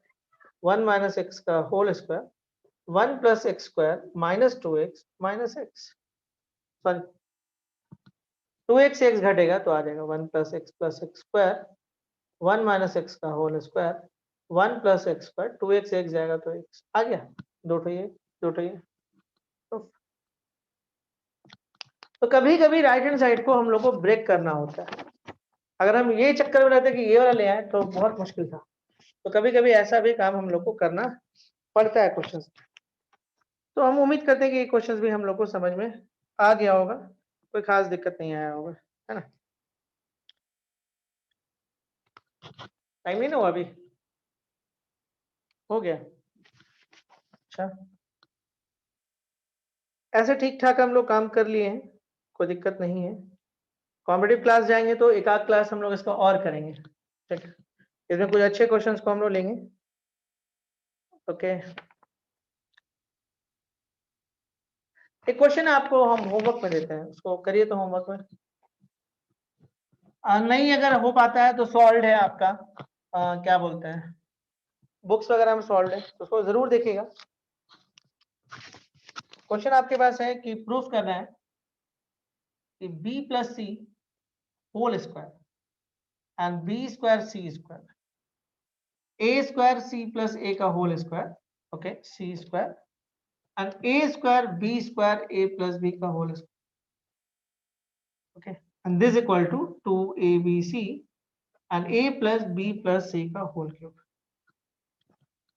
1 minus x का whole square 1 plus x square minus 2x minus x, sorry 2x x घटेगा तो आ जाएगा 1 plus x square 1 minus x का whole square 1 plus x square 2x x जाएगा तो x आ गया, दो ठो ये दो ठो ये। तो कभी कभी राइट हैंड साइड को हम लोग को ब्रेक करना होता है, अगर हम ये चक्कर में रहते कि ये वाला ले आए तो बहुत मुश्किल था, तो कभी कभी ऐसा भी काम हम लोग को करना पड़ता है क्वेश्चन। तो हम उम्मीद करते हैं कि ये क्वेश्चन भी हम लोग को समझ में आ गया होगा, कोई खास दिक्कत नहीं आया होगा, है ना। टाइम नहीं ना हुआ अभी, हो गया, अच्छा ऐसे ठीक ठाक हम लोग काम कर लिए हैं, कोई दिक्कत नहीं है। कॉम्पिटिटिव क्लास जाएंगे तो एक आध क्लास हम लोग इसका और करेंगे, ठीक, इसमें कुछ अच्छे क्वेश्चंस को हम लोग लेंगे, ओके। एक क्वेश्चन आपको हम होमवर्क में देते हैं, उसको करिए तो होमवर्क में, नहीं अगर हो पाता है तो सॉल्व है आपका, क्या बोलते हैं बुक्स वगैरह में सॉल्व है तो उसको जरूर देखिएगा। क्वेश्चन आपके पास है कि प्रूफ करना है कि b plus C whole square and B square C square A square C plus ए का whole square, okay c square and a square B square a plus B का whole square, okay and this equal to 2abc एंड a plus b plus c का होल क्यूब।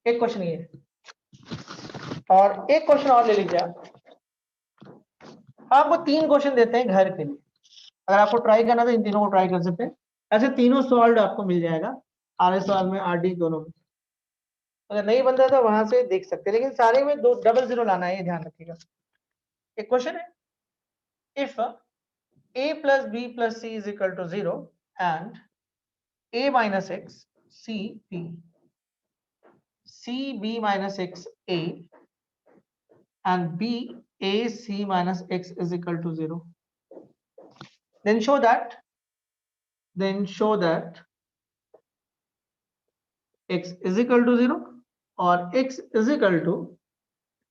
एक क्वेश्चन ये और एक क्वेश्चन और ले लीजिए आप, आपको 3 क्वेश्चन देते हैं घर के लिए, अगर आपको ट्राई करना तो इन तीनों को ट्राई कर सकते हैं, ऐसे तीनों सॉल्व आपको मिल जाएगा RSR में RD दोनों में, अगर नहीं बनता तो वहां से देख सकते हैं, लेकिन सारे में 2 डबल 0 लाना है, ये ध्यान रखिएगा। एक क्वेश्चन है, if a plus b plus c is equal to 0 and a minus x c b c b minus x a and b a c minus x is equal to 0, then show that x is equal to 0 और x is equal to,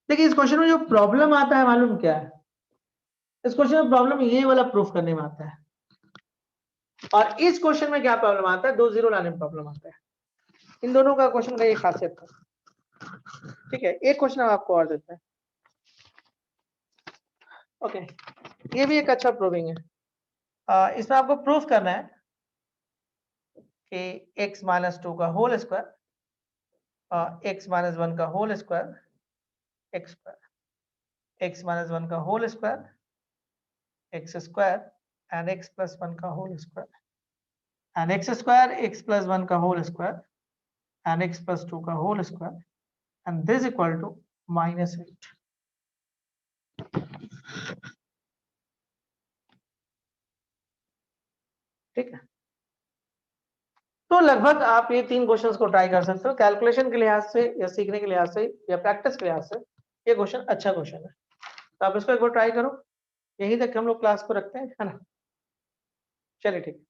देखिए इस क्वेश्चन में जो प्रॉब्लम आता है मालूम क्या है, इस क्वेश्चन में प्रॉब्लम ये वाला प्रूफ करने में आता है और इस क्वेश्चन में क्या प्रॉब्लम आता है, 2 जीरो लाने में प्रॉब्लम आता है। इन दोनों का क्वेश्चन का ये खासियत था। ठीक है, एक क्वेश्चन हम आपको और देते हैं। ओके, ये भी एक अच्छा प्रूविंग है। इसमें आपको प्रूफ करना है कि x माइनस 2 का होल स्क्वायर, x माइनस 1 का whole square, x square, x minus 1 का whole square, x square and x plus 1 का whole square, and x square x plus 1 का whole square and x plus 2 का whole square, and this equal to -8। ठीक है, तो लगभग आप ये 3 क्वेश्चंस को ट्राई कर सकते हो। कैलकुलेशन के लिहाज से या सीखने के लिहाज से या प्रैक्टिस के लिहाज से ये क्वेश्चन अच्छा क्वेश्चन है, तो आप इसको एक बार ट्राई करो। यहीं तक हम लोग क्लास को रखते हैं, है ना। चलिए ठीक है।